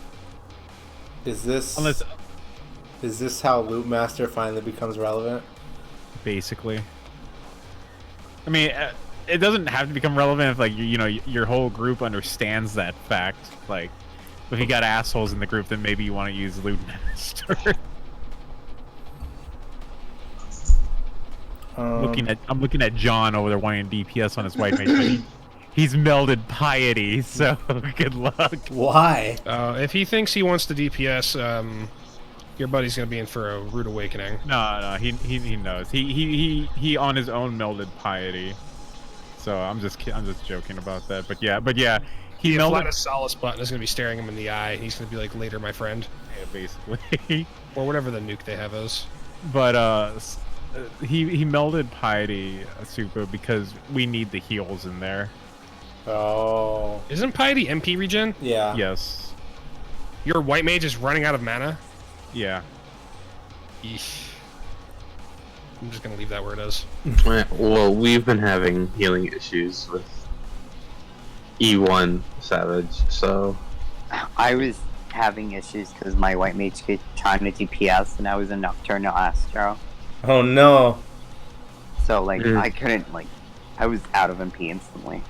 Is this how Loot Master finally becomes relevant? Basically. I mean, it doesn't have to become relevant if your whole group understands that fact. Like, if you got assholes in the group, then maybe you want to use Loot Master. I'm looking at John over there wanting DPS on his white mage, but he's melded piety, so good luck. Why? If he thinks he wants the DPS, your buddy's gonna be in for a rude awakening. No, he knows. He on his own melded piety. So I'm just joking about that. But yeah, he The melded Flatus Solace button is gonna be staring him in the eye, and he's gonna be like, "Later, my friend," yeah, basically. or whatever the nuke they have is. But he melded piety super because we need the heals in there. Oh, Isn't Piety MP regen? yeah. Yes. Your white mage is running out of mana. Yeah. Eesh. I'm just gonna leave that where it is. Well, we've been having healing issues with E1 Savage, so I was having issues because my white mage kept trying to DPS and I was a Nocturnal Astro. Oh no. So, Mm. I couldn't, I was out of MP instantly.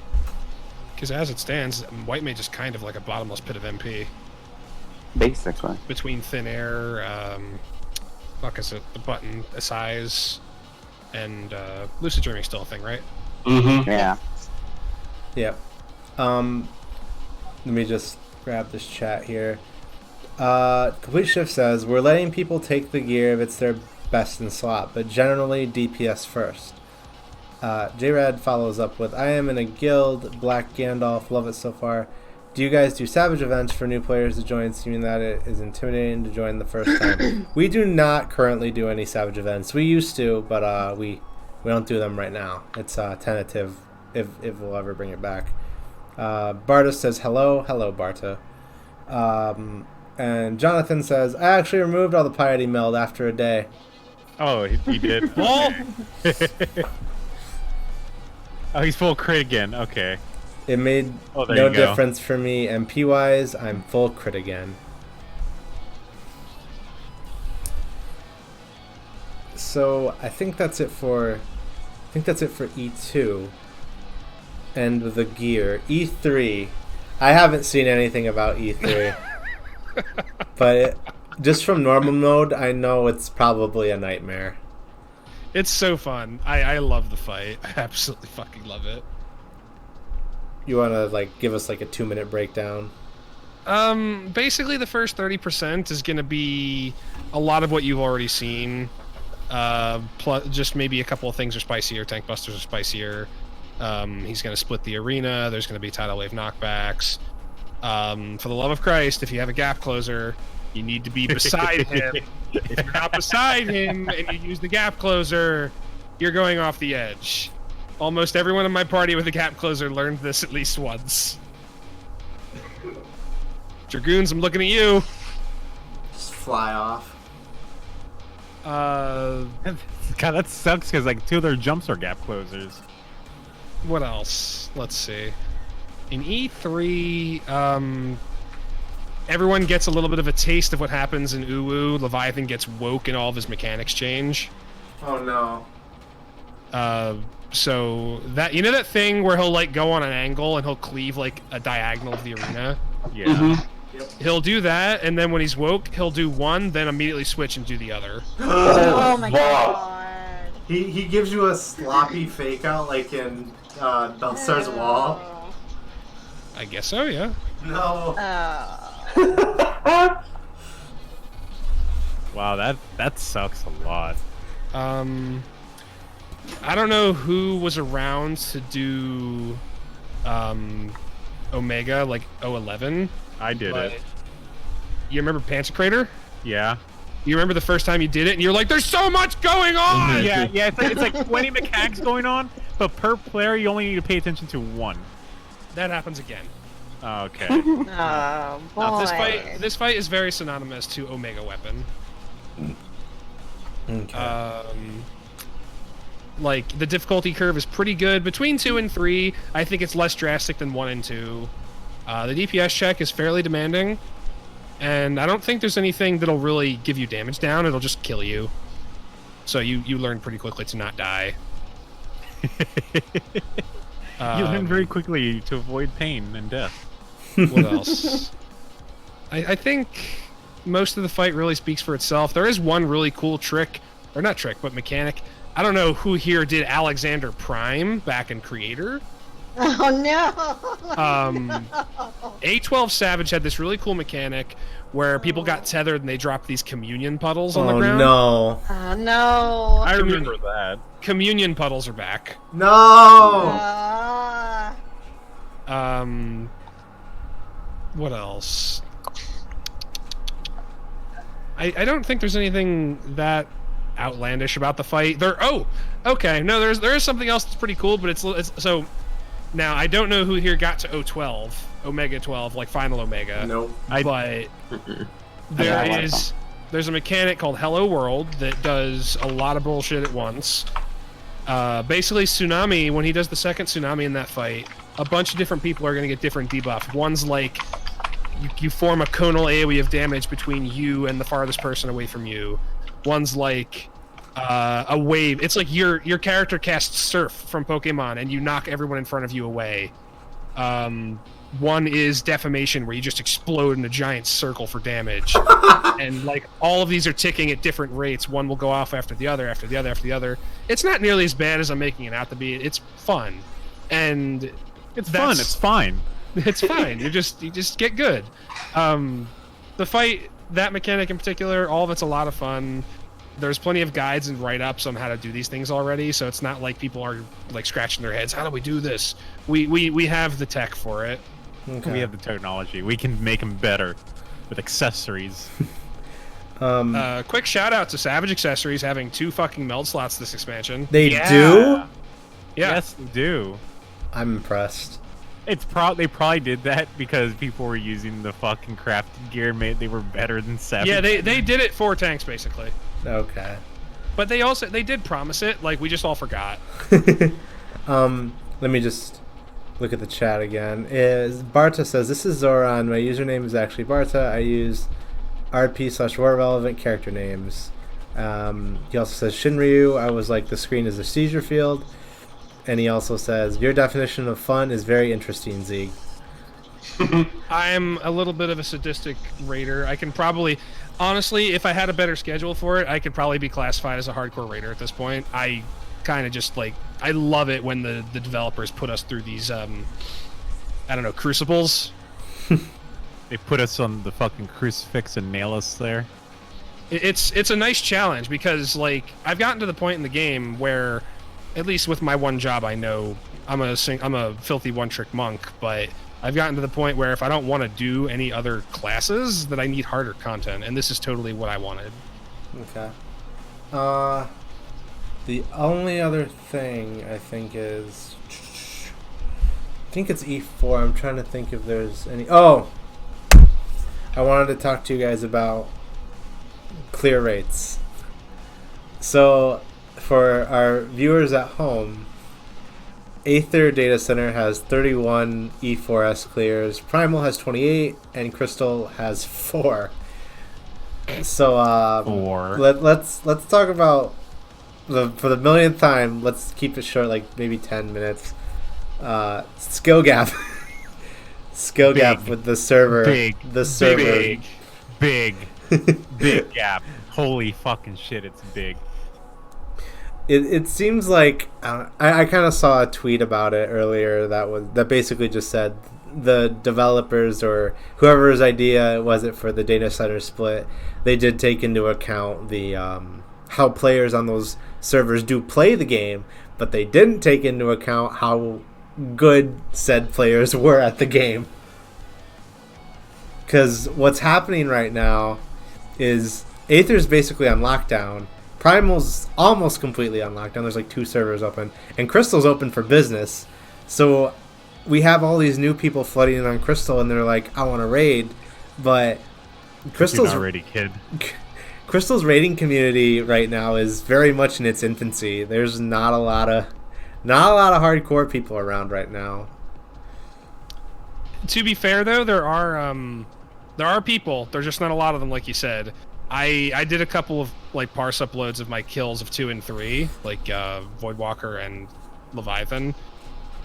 Because as it stands, white mage is kind of like a bottomless pit of MP. Basically. Between thin air, fuck is it, the button, size, and lucid dreaming still a thing, right? Mm-hmm. Yeah. Yep. Let me just grab this chat here. Complete Shift says, we're letting people take the gear if it's their best in slot, but generally DPS first. JRad follows up with, I am in a guild, Black Gandalf, love it so far. Do you guys do savage events for new players to join, seeming that it is intimidating to join the first time? We do not currently do any savage events. We used to, but we don't do them right now. It's tentative if we'll ever bring it back. Barta says hello. Hello, Barta. And Jonathan says, I actually removed all the piety meld after a day. Oh, he did. Oh! Oh, he's full crit again. Okay. It made no difference for me. MP-wise, I'm full crit again. So I think that's it for E2. And the gear. E3. I haven't seen anything about E3. But just from normal mode, I know it's probably a nightmare. It's so fun. I love the fight. I absolutely fucking love it. You want to give us a 2-minute breakdown? Basically the first 30% is going to be a lot of what you've already seen. Plus just maybe a couple of things are spicier. Tank busters are spicier. He's going to split the arena. There's going to be tidal wave knockbacks. For the love of Christ, if you have a gap closer, you need to be beside him. If you're not beside him and you use the gap closer, you're going off the edge. Almost everyone in my party with a gap closer learned this at least once. Dragoons, I'm looking at you. Just fly off. God, that sucks because 2 of their jumps are gap closers. What else? Let's see. In E3, everyone gets a little bit of a taste of what happens in Uwu. Leviathan gets woke and all of his mechanics change. Oh no. So that that thing where he'll go on an angle and he'll cleave a diagonal of the arena. Yeah. Mm-hmm. Yep. He'll do that, and then when he's woke, he'll do one, then immediately switch and do the other. Oh my god. He gives you a sloppy fake out like in Belsar's Wall. I guess so, yeah. No. Wow, that sucks a lot. I don't know who was around to do Omega 011. I did it. You remember Pantocrator? Yeah. You remember the first time you did it and you're like, there's so much going on! Yeah, it's like 20 mechanics going on, but per player you only need to pay attention to one. That happens again. Oh, okay. Oh boy. This fight is very synonymous to Omega Weapon. Okay. The difficulty curve is pretty good. Between 2 and 3, I think it's less drastic than 1 and 2. The DPS check is fairly demanding, and I don't think there's anything that'll really give you damage down. It'll just kill you. So you learn pretty quickly to not die. You learn very quickly to avoid pain and death. What else? I think most of the fight really speaks for itself. There is one really cool trick, or not trick, but mechanic. I don't know who here did Alexander Prime back in Creator. Oh no! A12 Savage had this really cool mechanic where people got tethered and they dropped these communion puddles on the ground. No. Oh no! I remember that. Communion puddles are back. No. What else? I don't think there's anything that outlandish about the fight. Okay. No, there is something else that's pretty cool, but it's so. Now I don't know who here got to Omega 12, like Final Omega. Nope. But there's a mechanic called Hello World that does a lot of bullshit at once. Basically, Tsunami, when he does the second Tsunami in that fight, a bunch of different people are going to get different debuff. One's like you form a conal AoE of damage between you and the farthest person away from you. One's like a wave. It's like your character casts Surf from Pokemon and you knock everyone in front of you away. One is Defamation, where you just explode in a giant circle for damage. And all of these are ticking at different rates. One will go off after the other, after the other, after the other. It's not nearly as bad as I'm making it out to be. It's fun. And it's fun. It's fine. It's fine. You just get good. The fight, that mechanic in particular, all of it's a lot of fun. There's plenty of guides and write-ups on how to do these things already, so it's not like people are scratching their heads. How do we do this? We have the tech for it. Okay. We have the technology. We can make them better with accessories. Quick shout out to Savage Accessories having 2 fucking meld slots this expansion. They Yeah. do? Yeah. Yes, they do. I'm impressed. They probably did that because people were using the fucking crafted gear. Made they were better than Savage. Yeah, they did it for tanks basically. Okay. But they did promise it, like we just all forgot. Let me just look at the chat again. Barta says, this is Zoran. My username is actually Barta. I use RP/war relevant character names. He also says, Shinryu, I was like, the screen is a seizure field. And he also says, your definition of fun is very interesting, Zeeg. I'm a little bit of a sadistic raider. I can probably, honestly, if I had a better schedule for it, I could probably be classified as a hardcore raider at this point. I kind of just like, I love it when the developers put us through these, I don't know, crucibles. They put us on the fucking crucifix and nail us there. It's a nice challenge because like I've gotten to the point in the game where, at least with my one job, I know I'm a filthy one-trick monk, but I've gotten to the point where if I don't want to do any other classes, that I need harder content, and this is totally what I wanted. Okay. The only other thing I think is, I think it's E4. I'm trying to think if there's any. Oh, I wanted to talk to you guys about clear rates. So, for our viewers at home, Aether Data Center has 31 E4S clears, Primal has 28, and Crystal has 4. So 4. Let's talk about for the millionth time. Let's keep it short, like maybe 10 minutes. Skill gap, skill Big. gap with the server. The server. Big gap. Holy fucking shit! It's big. It seems like I kind of saw a tweet about it earlier that basically just said the developers or whoever's idea was it for the data center split, they did take into account the how players on those servers do play the game, but they didn't take into account how good said players were at the game. Because what's happening right now is Aether's basically on lockdown. Primal's almost completely on lockdown. There's like 2 servers open. And Crystal's open for business. So we have all these new people flooding in on Crystal, and they're like, I want to raid. But Crystal's You're not ready, kid. Crystal's raiding community right now is very much in its infancy. There's not a lot of hardcore people around right now. To be fair, though, there are people. There's just not a lot of them, like you said. I did a couple of like parse uploads of my kills of 2 and 3, like Voidwalker and Leviathan,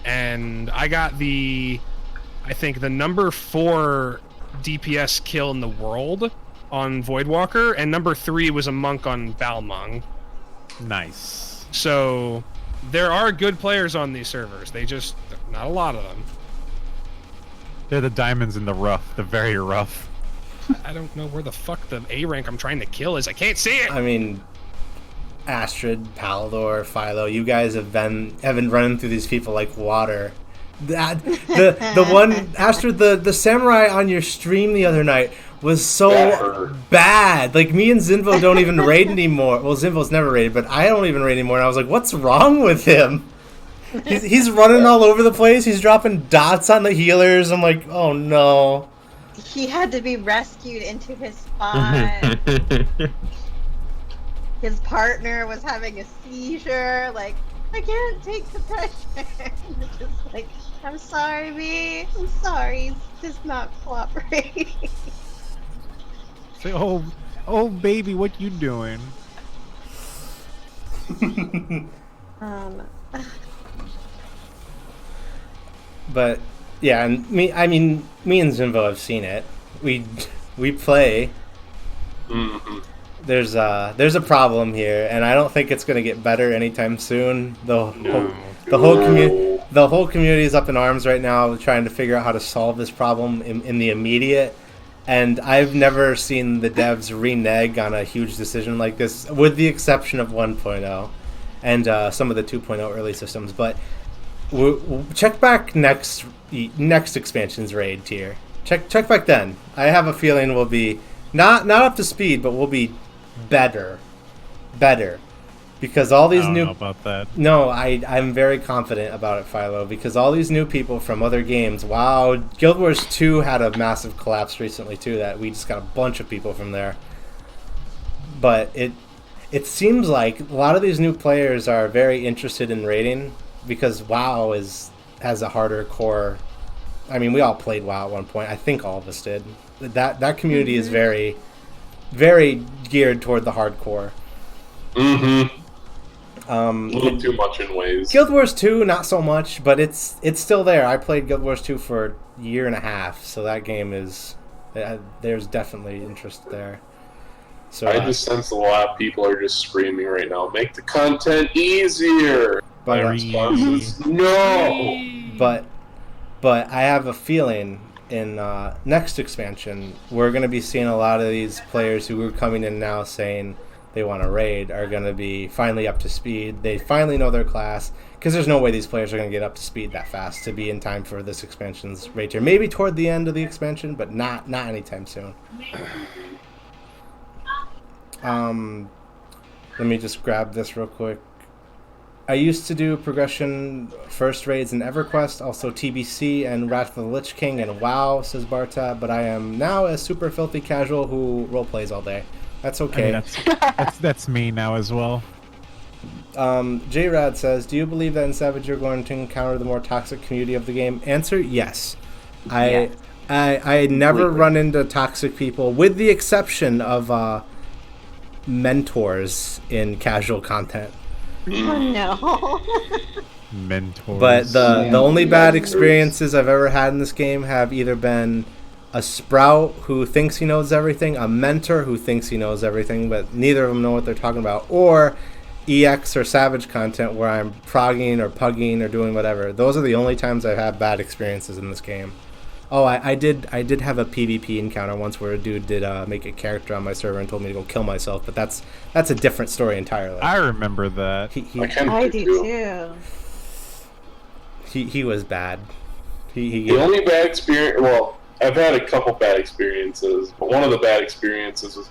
and I got I think the number 4 DPS kill in the world on Voidwalker, and number 3 was a monk on Balmung. Nice. So there are good players on these servers. Not a lot of them. They're the diamonds in the rough, the very rough. I don't know where the fuck the A rank I'm trying to kill is. I can't see it. I mean, Astrid, Palador, Philo, you guys have been running through these people like water. The one Astrid, the samurai on your stream the other night was so bad. Like, me and Zinvo don't even raid anymore. Well, Zinvo's never raided, but I don't even raid anymore. And I was like, what's wrong with him? He's running all over the place. He's dropping dots on the healers. I'm like, oh no. He had to be rescued into his spot. His partner was having a seizure. Like, I can't take the pressure. Just like, I'm sorry, B. I'm sorry. He's just not cooperating. Say, oh, baby, what you doing? But yeah, and me and Zimbo have seen it. We play. Mm-hmm. There's a problem here, and I don't think it's gonna get better anytime soon. The whole community is up in arms right now, trying to figure out how to solve this problem in the immediate. And I've never seen the devs renege on a huge decision like this, with the exception of 1.0 and some of the 2.0 early systems. But check back next expansion's raid tier. Check back then. I have a feeling we'll be not up to speed, but we'll be better, because all these I don't new. know about that. No, I'm very confident about it, Philo, because all these new people from other games. Wow, Guild Wars 2 had a massive collapse recently too. That we just got a bunch of people from there. But it seems like a lot of these new players are very interested in raiding because WoW has a harder core. I mean, we all played WoW at one point. I think all of us did. That community is very, very geared toward the hardcore. Mm-hmm. A little too much in ways. Guild Wars 2, not so much, but it's still there. I played Guild Wars 2 for a year and a half, so that game is there's definitely interest there. So I just sense a lot of people are just screaming right now, make the content easier. My But, response is no. but I have a feeling in next expansion we're going to be seeing a lot of these players who are coming in now saying they want to raid are going to be finally up to speed. They finally know their class, because there's no way these players are going to get up to speed that fast to be in time for this expansion's raid tier. Maybe toward the end of the expansion, but not anytime soon. Let me just grab this real quick. I used to do progression first raids in EverQuest, also TBC and Wrath of the Lich King and WoW, says Barta, but I am now a super filthy casual who roleplays all day. That's okay. I mean, that's me now as well. J-Rad says, do you believe that in Savage you're going to encounter the more toxic community of the game? Answer, yes. I never run into toxic people, with the exception of mentors in casual content. Oh no. Mentors. But the only bad experiences I've ever had in this game have either been a sprout who thinks he knows everything, a mentor who thinks he knows everything, but neither of them know what they're talking about, or EX or Savage content where I'm progging or pugging or doing whatever. Those are the only times I've had bad experiences in this game. Oh, I did have a PvP encounter once where a dude did make a character on my server and told me to go kill myself, but that's a different story entirely. I remember that. I do too. He was bad. The only bad experience, well, I've had a couple bad experiences, but one of the bad experiences was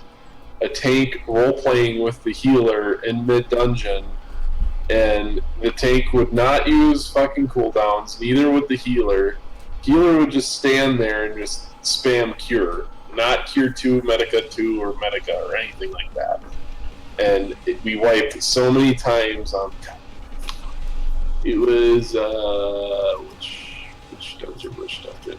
a tank role-playing with the healer in mid-dungeon, and the tank would not use fucking cooldowns, neither would the healer. Healer would just stand there and just spam cure, not cure 2, Medica 2, or Medica, or anything like that. And we wiped so many times on... It was, which dungeon?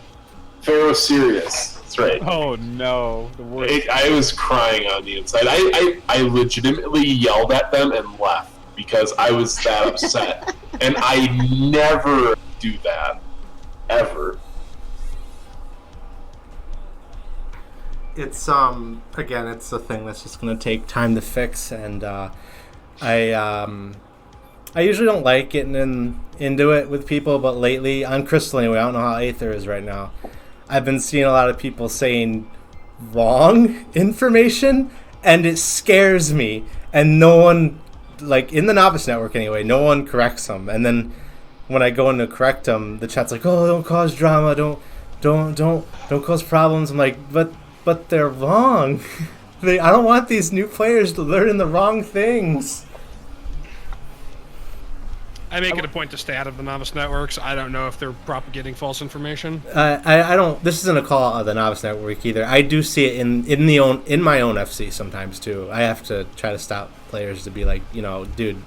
Pharaoh Sirius. That's right. Oh no, the worst. I was crying on the inside. I legitimately yelled at them and left because I was that upset. And I never do that. Ever. It's again, it's a thing that's just gonna take time to fix, and I usually don't like getting into it with people, but lately on Crystal anyway, I don't know how Aether is right now. I've been seeing a lot of people saying wrong information, and it scares me. And no one, like in the Novice Network anyway, no one corrects them. And then when I go in to correct them, the chat's like, "Oh, don't cause drama, don't cause problems." I'm like, but they're wrong. I don't want these new players to learn the wrong things. I make it a point to stay out of the Novice Networks. I don't know if they're propagating false information. I don't. This isn't a call out of the Novice Network either. I do see it in my own FC sometimes too. I have to try to stop players to be like, dude,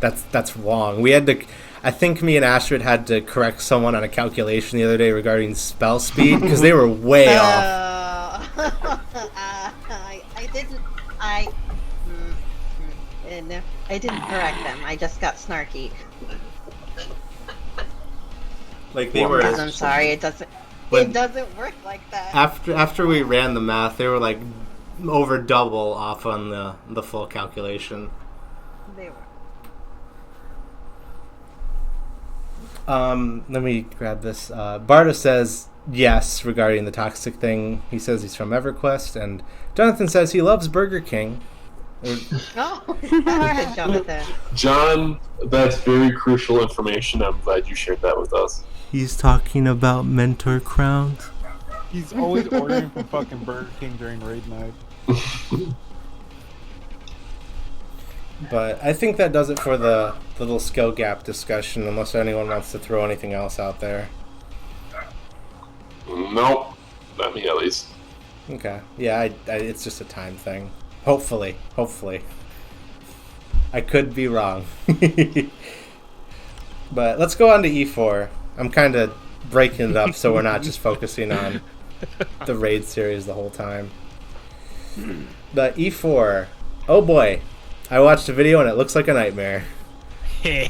that's wrong. We had to. I think me and Astrid had to correct someone on a calculation the other day regarding spell speed because they were way off. I didn't correct them. I just got snarky. Like they were. I'm sorry. It doesn't work like that. After we ran the math, they were like over double off on the full calculation. They were. Let me grab this. Barta says yes regarding the toxic thing. He says he's from EverQuest, and Jonathan says he loves Burger King. Oh, that's a good, Jonathan. John, that's very crucial information. I'm glad you shared that with us. He's talking about mentor crowns. He's always ordering from fucking Burger King during raid night. But I think that does it for the little skill gap discussion, unless anyone wants to throw anything else out there. Nope. Not me, at least. Okay. Yeah, it's just a time thing. Hopefully. I could be wrong. But let's go on to E4. I'm kind of breaking it up so we're not just focusing on the raid series the whole time. But E4, oh boy, I watched a video and it looks like a nightmare. Yeah.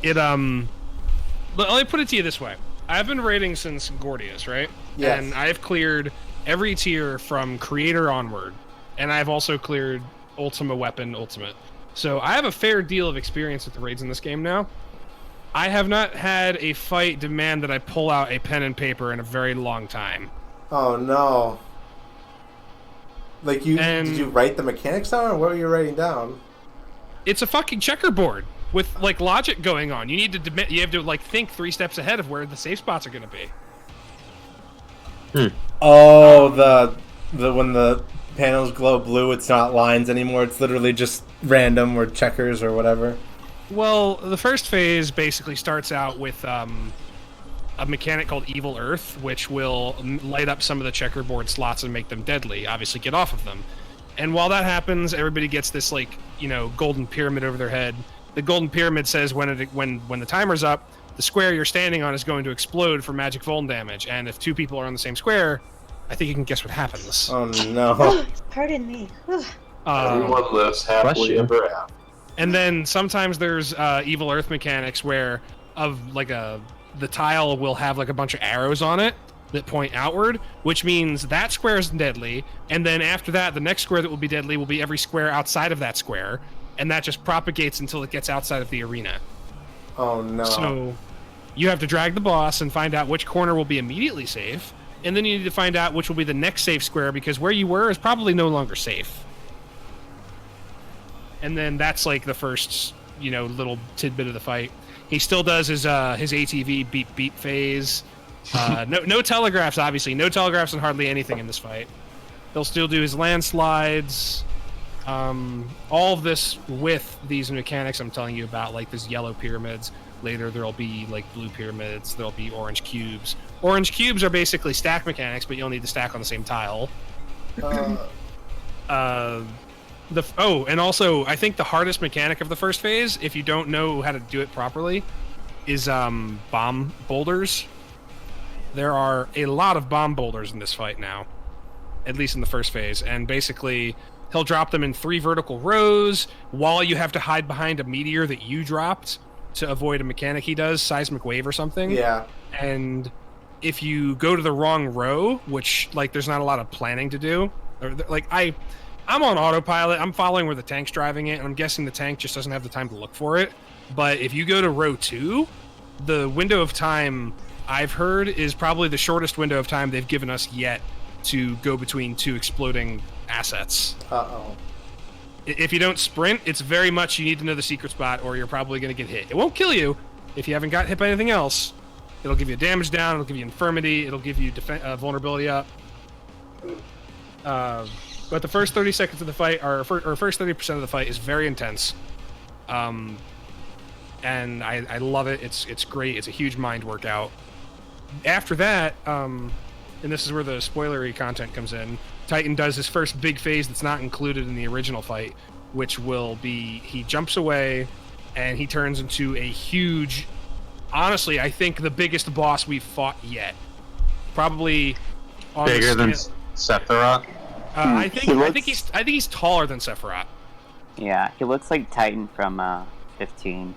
It Let me put it to you this way. I've been raiding since Gordius, right? Yes. And I've cleared every tier from Creator onward. And I've also cleared Ultima Weapon Ultimate. So I have a fair deal of experience with the raids in this game now. I have not had a fight demand that I pull out a pen and paper in a very long time. Oh no. Like did you write the mechanics down, or what were you writing down? It's a fucking checkerboard with like logic going on. You have to like think 3 steps ahead of where the safe spots are going to be. Oh, the when the panels glow blue, it's not lines anymore. It's literally just random or checkers or whatever. Well, the first phase basically starts out with a mechanic called Evil Earth, which will light up some of the checkerboard slots and make them deadly. Obviously, get off of them. And while that happens, everybody gets this golden pyramid over their head. The golden pyramid says when the timer's up, the square you're standing on is going to explode for magic vuln damage. And if 2 people are on the same square, I think you can guess what happens. Oh no! Pardon me. Everyone lives happily ever after. And then sometimes there's Evil Earth mechanics where the tile will have like a bunch of arrows on it that point outward, which means that square is deadly. And then after that, the next square that will be deadly will be every square outside of that square, and that just propagates until it gets outside of the arena. Oh no! So you have to drag the boss and find out which corner will be immediately safe, and then you need to find out which will be the next safe square, because where you were is probably no longer safe. And then that's like the first, little tidbit of the fight. He still does his ATV beep beep phase. No telegraphs, obviously. No telegraphs and hardly anything in this fight. He'll still do his landslides. All of this with these mechanics I'm telling you about, like these yellow pyramids. Later there'll be like blue pyramids. There'll be orange cubes. Orange cubes are basically stack mechanics, but you'll need to stack on the same tile. And also, I think the hardest mechanic of the first phase, if you don't know how to do it properly, is bomb boulders. There are a lot of bomb boulders in this fight now, at least in the first phase, and basically he'll drop them in 3 vertical rows while you have to hide behind a meteor that you dropped to avoid a mechanic he does, seismic wave or something. Yeah. And if you go to the wrong row, which there's not a lot of planning to do, or I'm on autopilot. I'm following where the tank's driving it, and I'm guessing the tank just doesn't have the time to look for it. But if you go to row 2, the window of time I've heard is probably the shortest window of time they've given us yet to go between 2 exploding assets. Uh-oh. If you don't sprint, it's very much you need to know the secret spot, or you're probably going to get hit. It won't kill you if you haven't got hit by anything else. It'll give you damage down. It'll give you infirmity. It'll give you vulnerability up. But the first 30 seconds of the fight, or first 30% of the fight, is very intense. And I love it. It's great. It's a huge mind workout. After that, and this is where the spoilery content comes in, Titan does his first big phase that's not included in the original fight, which will be he jumps away and he turns into a huge, honestly, I think the biggest boss we've fought yet. Probably on bigger than Sephiroth. I think he's taller than Sephiroth. Yeah, he looks like Titan from 15.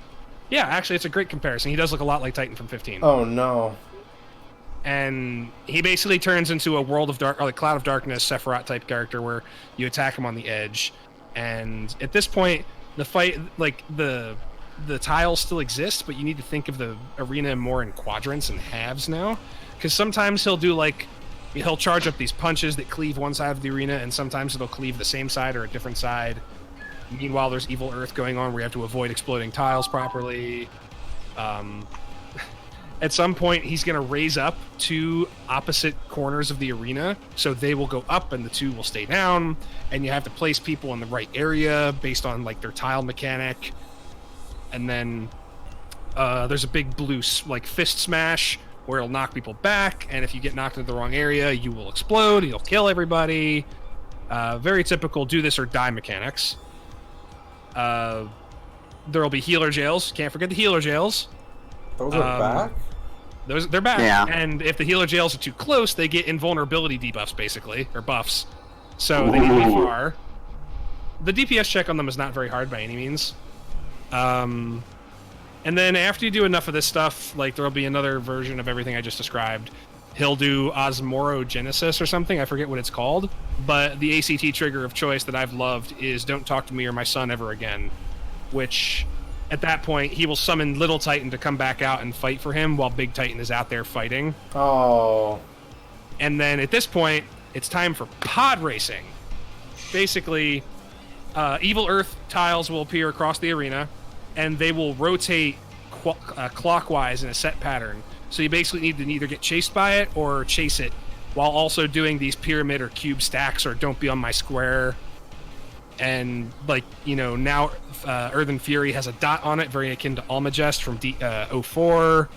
Yeah, actually, it's a great comparison. He does look a lot like Titan from 15. Oh no! And he basically turns into a World of Dark, or like Cloud of Darkness Sephiroth type character, where you attack him on the edge. And at this point, the fight, the tiles still exist, but you need to think of the arena more in quadrants and halves now, because sometimes he'll do He'll charge up these punches that cleave one side of the arena, and sometimes it'll cleave the same side or a different side. Meanwhile, there's Evil Earth going on where you have to avoid exploding tiles properly. At some point, he's going to raise up two opposite corners of the arena, so they will go up and the two will stay down, and you have to place people in the right area based on like their tile mechanic. And then there's a big blue like fist smash where it'll knock people back, and if you get knocked into the wrong area, you will explode, you'll kill everybody. Very typical do this or die mechanics. There'll be healer jails. Can't forget the healer jails. Those are back? They're back. Yeah. And if the healer jails are too close, they get invulnerability debuffs, basically, or buffs. So they need to be far. The DPS check on them is not very hard by any means. And then after you do enough of this stuff, like there'll be another version of everything I just described. He'll do Osmorogenesis or something. I forget what it's called. But the ACT trigger of choice that I've loved is Don't Talk to Me or My Son Ever Again, which at that point he will summon Little Titan to come back out and fight for him while Big Titan is out there fighting. Oh. And then at this point, it's time for pod racing. Basically, Evil Earth tiles will appear across the arena, and they will rotate clockwise in a set pattern. So you basically need to either get chased by it or chase it, while also doing these pyramid or cube stacks or don't be on my square. And, like, you know, now Earthen Fury has a dot on it, very akin to Almagest from 04.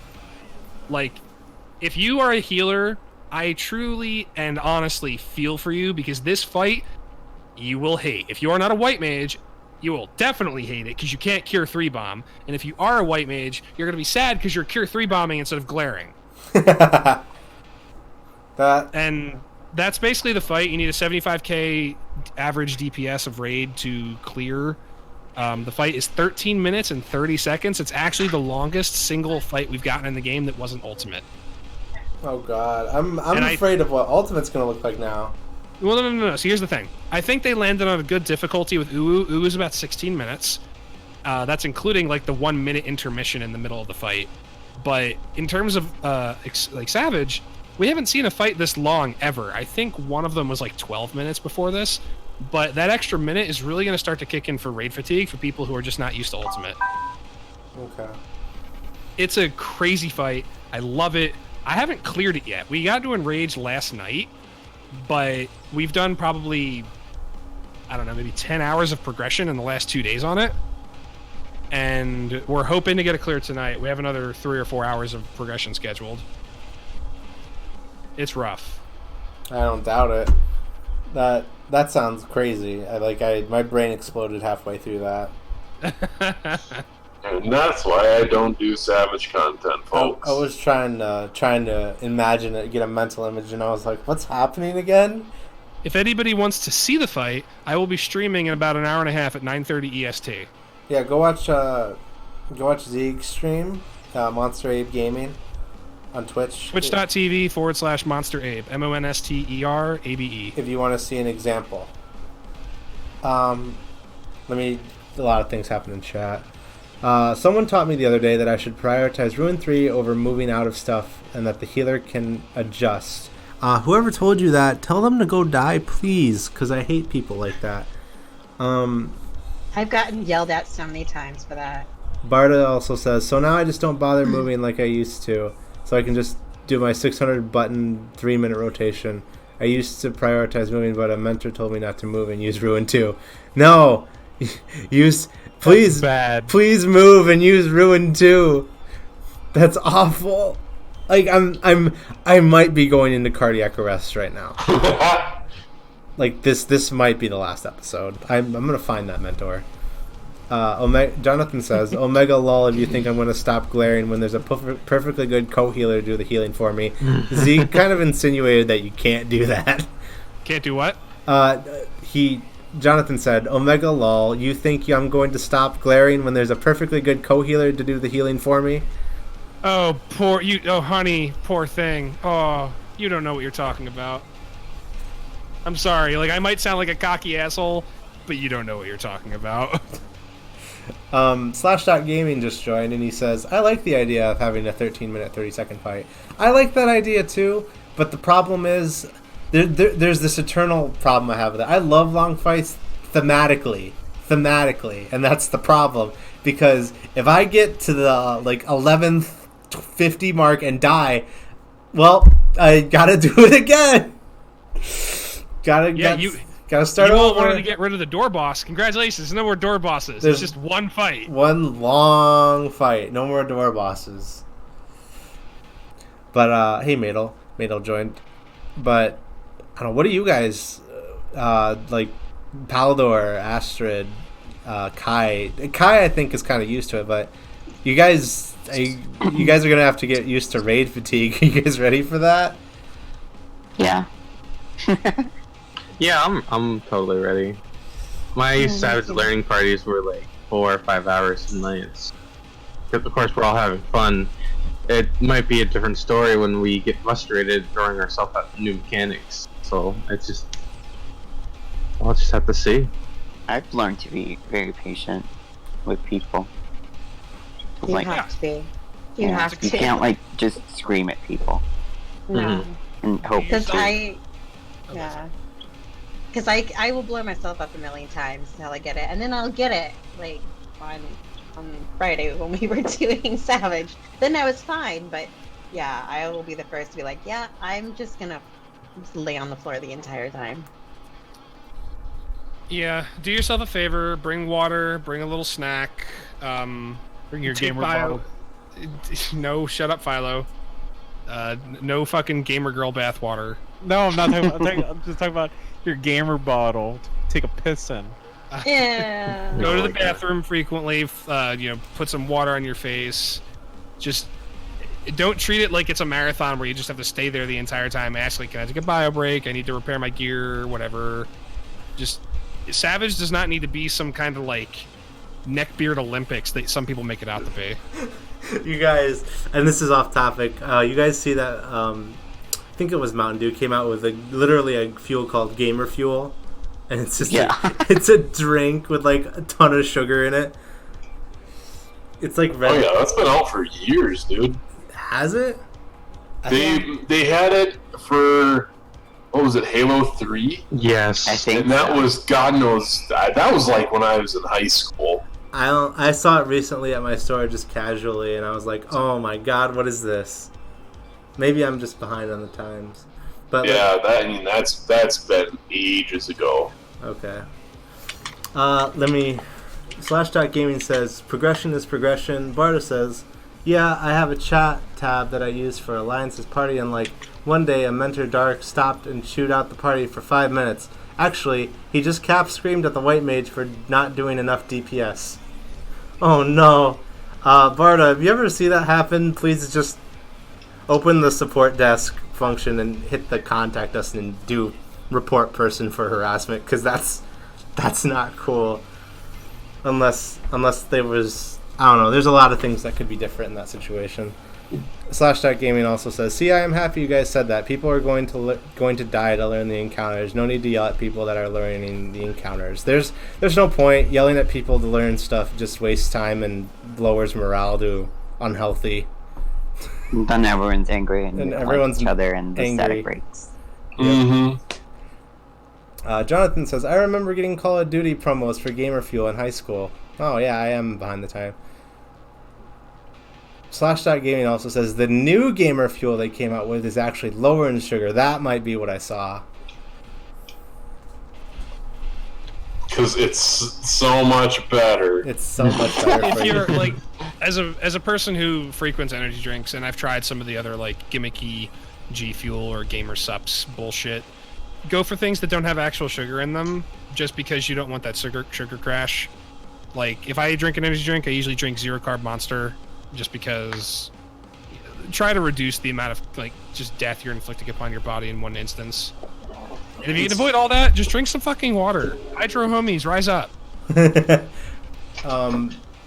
Like, if you are a healer, I truly and honestly feel for you, because this fight you will hate. If you are not a white mage, you will definitely hate it because you can't cure 3-bomb. And if you are a white mage, you're going to be sad because you're cure 3-bombing instead of glaring. And that's basically the fight. You need a 75k average DPS of raid to clear. The fight is 13 minutes and 30 seconds. It's actually the longest single fight we've gotten in the game that wasn't ultimate. Oh god, I'm afraid of what ultimate's gonna look like now. Well, no. So here's the thing. I think they landed on a good difficulty with Uwu. Uwu's about 16 minutes. That's including like the 1 minute intermission in the middle of the fight. But in terms of like Savage, we haven't seen a fight this long ever. I think one of them was like 12 minutes before this. But that extra minute is really going to start to kick in for raid fatigue for people who are just not used to ultimate. Okay. It's a crazy fight. I love it. I haven't cleared it yet. We got to Enrage last night, but we've done probably, I don't know, maybe 10 hours of progression in the last 2 days on it. And we're hoping to get it cleared tonight. We have another 3 or 4 hours of progression scheduled. It's rough. I don't doubt it. That sounds crazy. My brain exploded halfway through that. And that's why I don't do Savage content, folks. I was trying to imagine it, get a mental image, and I was like, "What's happening again?" If anybody wants to see the fight, I will be streaming in about an hour and a half at 9:30 EST. Yeah, go watch Zeke's stream, Monster Abe Gaming, on Twitch. Twitch.tv/Monster Abe, MonsterAbe. If you want to see an example. A lot of things happen in chat. Someone taught me the other day that I should prioritize Ruin 3 over moving out of stuff, and that the healer can adjust. Whoever told you that, tell them to go die, please, because I hate people like that. I've gotten yelled at so many times for that. Barda also says, so now I just don't bother moving like I used to, so I can just do my 600 button 3-minute rotation. I used to prioritize moving, but a mentor told me not to move and use Ruin 2. No! Please move and use Ruin 2. That's awful. Like I might be going into cardiac arrest right now. Like this might be the last episode. I'm gonna find that mentor. Jonathan says, Omega lol, if you think I'm gonna stop glaring when there's a perfectly good co-healer to do the healing for me. Zeke kind of insinuated that you can't do that. Can't do what? Jonathan said, Omega lol, you think I'm going to stop glaring when there's a perfectly good co-healer to do the healing for me? Oh, honey, poor thing. Oh, you don't know what you're talking about. I'm sorry, like, I might sound like a cocky asshole, but you don't know what you're talking about. Slash.gaming just joined, and he says, I like the idea of having a 13-minute, 30-second fight. I like that idea, too, But the problem is, there's this eternal problem I have with it. I love long fights thematically, and that's the problem. Because if I get to the 11th 50 mark and die, well, I gotta do it again. Gotta start You all over. wanted to get rid of the door boss. Congratulations, no more door bosses. There's it's just one fight. One long fight. No more door bosses. But hey, Madel joined. But I don't know. What do you guys like? Palador, Astrid, Kai. Kai, I think, is kind of used to it. But you guys are gonna have to get used to raid fatigue. Are you guys ready for that? Yeah. Yeah, I'm totally ready. My Savage learning parties were like 4 or 5 hours a night. Of course, we're all having fun. It might be a different story when we get frustrated throwing ourselves at new mechanics. So I'll just have to see. I've learned to be very patient with people. You have to be. You yeah, have to. You can't like just scream at people No. and hope. Because Because I will blow myself up a million times until I get it, and then I'll get it like on Friday when we were doing Savage. Then I was fine, but yeah, I will be the first to be like, yeah, I'm just gonna lay on the floor the entire time. Yeah, do yourself a favor. Bring water. Bring a little snack. Bring your take gamer bio- bottle. No, shut up, Philo. No fucking gamer girl bath water. No, I'm not talking about. I'm just talking about your gamer bottle to take a piss in. Yeah. Go to the bathroom frequently. Put some water on your face. Just don't treat it like it's a marathon where you just have to stay there the entire time. Ashley, can I take a bio break? I need to repair my gear, or whatever. Just Savage does not need to be some kind of like neckbeard Olympics that some people make it out to be. You guys, and this is off topic. You guys see that? I think it was Mountain Dew came out with literally a fuel called Gamer Fuel, and it's just it's a drink with like a ton of sugar in it. It's like red. Oh yeah, that's been out for years, dude. Has it? They had it for what was it, Halo 3? Yes. I think And that so. was God knows that was like when I was in high school. I saw it recently at my store just casually, and I was like, oh my god, what is this? Maybe I'm just behind on the times. But Yeah, that's been ages ago. Okay. Let me... Slash.gaming says, progression is progression. Barda says, yeah, I have a chat tab that I use for Alliance's party, and like, one day a Mentor Dark stopped and chewed out the party for 5 minutes. Actually, he just cap screamed at the White Mage for not doing enough DPS. Oh no. Barda, if you ever see that happen, please just open the support desk function and hit the contact us and do report person for harassment, because that's not cool. Unless there was, I don't know, there's a lot of things that could be different in that situation. Slash.gaming also says, see, I am happy you guys said that. People are going to die to learn the encounters. No need to yell at people that are learning the encounters. There's no point. Yelling at people to learn stuff just wastes time and lowers morale to unhealthy. Then everyone's angry and everyone's each other, and the angry. static breaks. Mm-hmm. Jonathan says, I remember getting Call of Duty promos for Gamer Fuel in high school. Oh yeah, I am behind the time. Slash.gaming also says, the new Gamer Fuel they came out with is actually lower in sugar. That might be what I saw. Because it's so much better. It's so much better If for you. you're like, as a person who frequents energy drinks, and I've tried some of the other like gimmicky G Fuel or Gamer Sups bullshit, go for things that don't have actual sugar in them, just because you don't want that sugar crash. Like, if I drink an energy drink, I usually drink Zero Carb Monster, just because. Try to reduce the amount of like just death you're inflicting upon your body in one instance. And if you can avoid all that, just drink some fucking water. Hydro homies, rise up.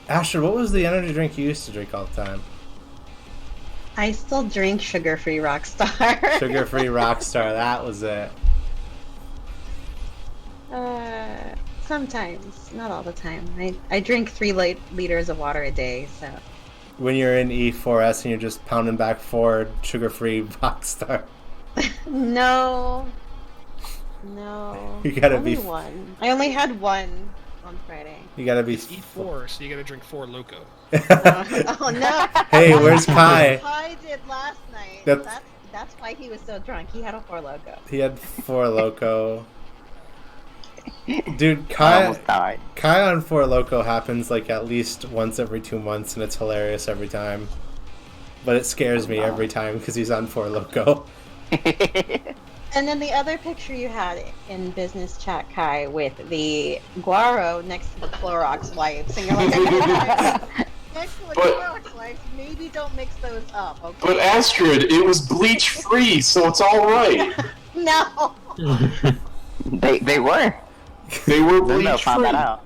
Asher, what was the energy drink you used to drink all the time? I still drink sugar-free Rockstar. Sugar-free Rockstar, that was it. Sometimes, not all the time. I drink 3 liters of water a day, so. When you're in E4S and you're just pounding back forward, sugar-free Rockstar. No. No. You gotta only be- one. I only had one on Friday. You gotta be. It's E4, so you gotta drink 4 Loco. Oh no! Hey, where's Kai? Kai did last night. That's- That's why he was so drunk. He had a 4 Loco. He had 4 Loco. Dude, I Kai almost died. on 4 Loco happens like at least once every 2 months, and it's hilarious every time. But it scares me every time because he's on 4 Loco. And then the other picture you had in business chat, Kai, with the Guaro next to the Clorox wipes, and you're like, next to the But- Clorox wipes, maybe don't mix those up, okay? But Astrid, it was bleach free, so it's all right. No. They were. They were Linda bleach found free. that out.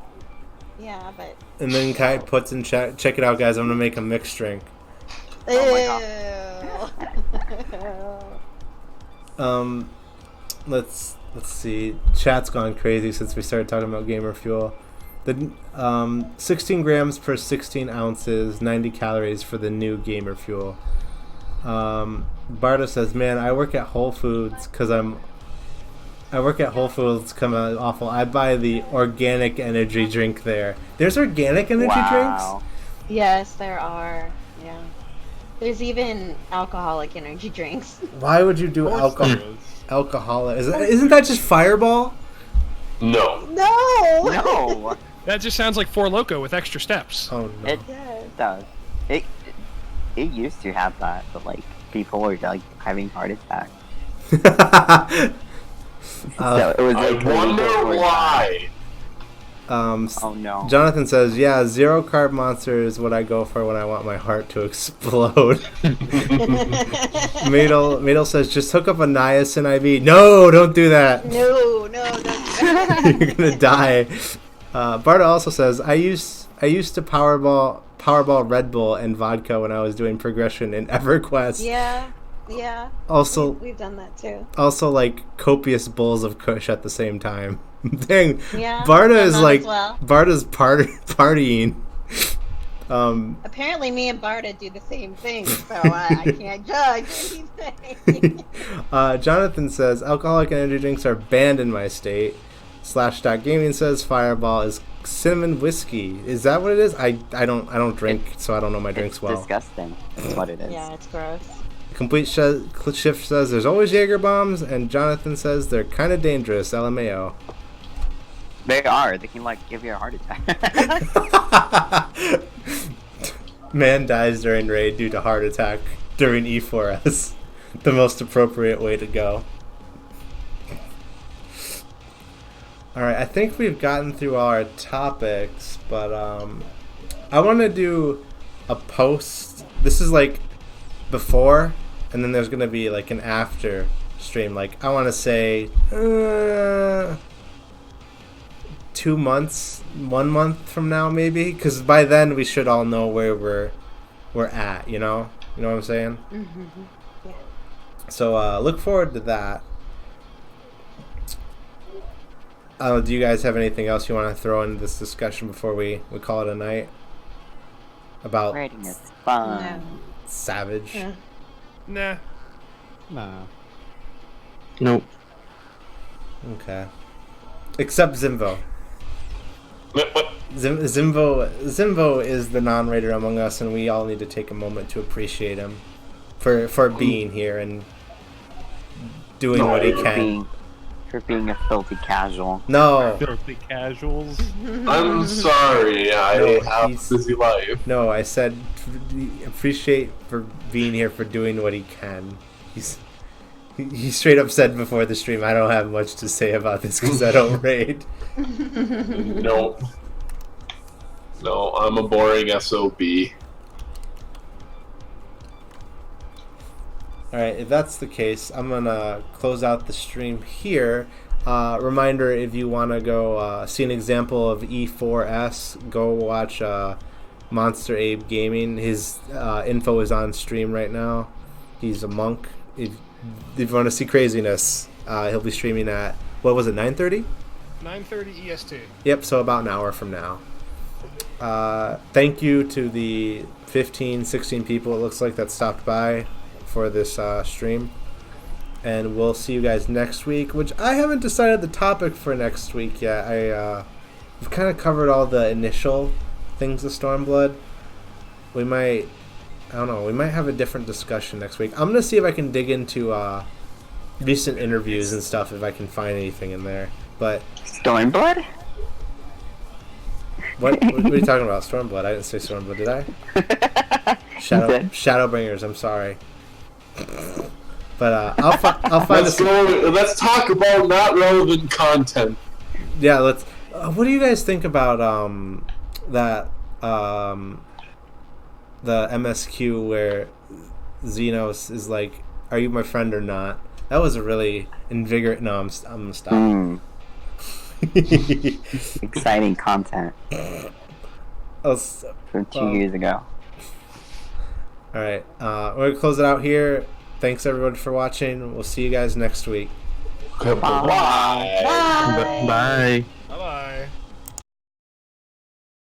Yeah, but. And then Kai puts in chat, check it out, guys. I'm gonna make a mixed drink. Oh Let's see. Chat's gone crazy since we started talking about gamer fuel. The 16 grams per 16 ounces, 90 calories for the new gamer fuel. Barda says, "Man, I work at Whole Foods because I'm awful. I buy the organic energy drink there. There's organic energy Wow. Yes, there are. Yeah. There's even alcoholic energy drinks. drinks. Why would you do alcohol? Alcoholic? Isn't that just Fireball? No. No! No, That just sounds like 4 Loco with extra steps. Oh no. it Yes. does. It used to have that, but like people were like having heart attacks. So it was I like wonder really why. Oh no. Jonathan says, "Yeah, 0 carb monster is what I go for when I want my heart to explode." Madel says, "Just hook up a niacin IV." No, don't do that. No, don't. You're gonna die. Barta also says, "I used to Powerball Red Bull and vodka when I was doing progression in EverQuest. Yeah. Also, We've done that too. also like copious bowls of Kush at the same time." Dang, Yeah. Barta done is that like as well. Barta's partying. Apparently, me and Barta do the same thing, so I can't judge anything. Jonathan says alcoholic energy drinks are banned in my state. /Gaming says Fireball is cinnamon whiskey. Is that what it is? I don't drink, so I don't know my drinks It's well. disgusting. That's what it is. Yeah, it's gross. Complete Shift says there's always Jaeger bombs, and Jonathan says they're kind of dangerous. LMAO. They are. They can like give you a heart attack. Man dies during raid due to heart attack during E4S. The most appropriate way to go. Alright, I think we've gotten through all our topics, but I want to do a post. This is like before, and then there's going to be like an after stream. Like, I want to say 2 months, 1 month from now maybe, because by then we should all know where we're at, you know what I'm saying? Mm-hmm. Yeah. So look forward to that. Do you guys have anything else you want to throw into this discussion before we call it a night about Writing is fun. No. Savage? Yeah. Nah. Nah. Nope. Okay, except Zimvo. Zimvo is the non-raider among us, and we all need to take a moment to appreciate him for being here and doing what he can. For being a filthy casual. No, Filthy casuals. I'm sorry, I No, have a he's- busy life. no, I said appreciate for being here for doing what he can. He straight up said before the stream, I don't have much to say about this because I don't raid. No. No, I'm a boring SOB. Alright, if that's the case, I'm going to close out the stream here. Reminder, if you want to go see an example of E4S, go watch Monster Abe Gaming. His info is on stream right now. He's a monk. If you want to see craziness, he'll be streaming at, what was it, 9:30? 9:30 EST. Yep, so about an hour from now. Thank you to the 15, 16 people it looks like that stopped by for this stream. and we'll see you guys next week. Which I haven't decided the topic for next week yet. We've kind of covered all the initial things of Stormblood. We might have a different discussion next week. I'm gonna see if I can dig into recent interviews and stuff if I can find anything in there. But Stormblood? what are you talking about? Stormblood? I didn't say Stormblood, did I? Shadowbringers. I'm sorry. But I'll find. Let's talk about not relevant content. Yeah, let's. What do you guys think about that the MSQ where Xenos is like, "Are you my friend or not?" That was a really invigorating. No, I'm gonna stop. Exciting content. From 2 years ago. All right, we're gonna close it out here. Thanks everybody for watching. We'll see you guys next week. Bye. Bye. Bye.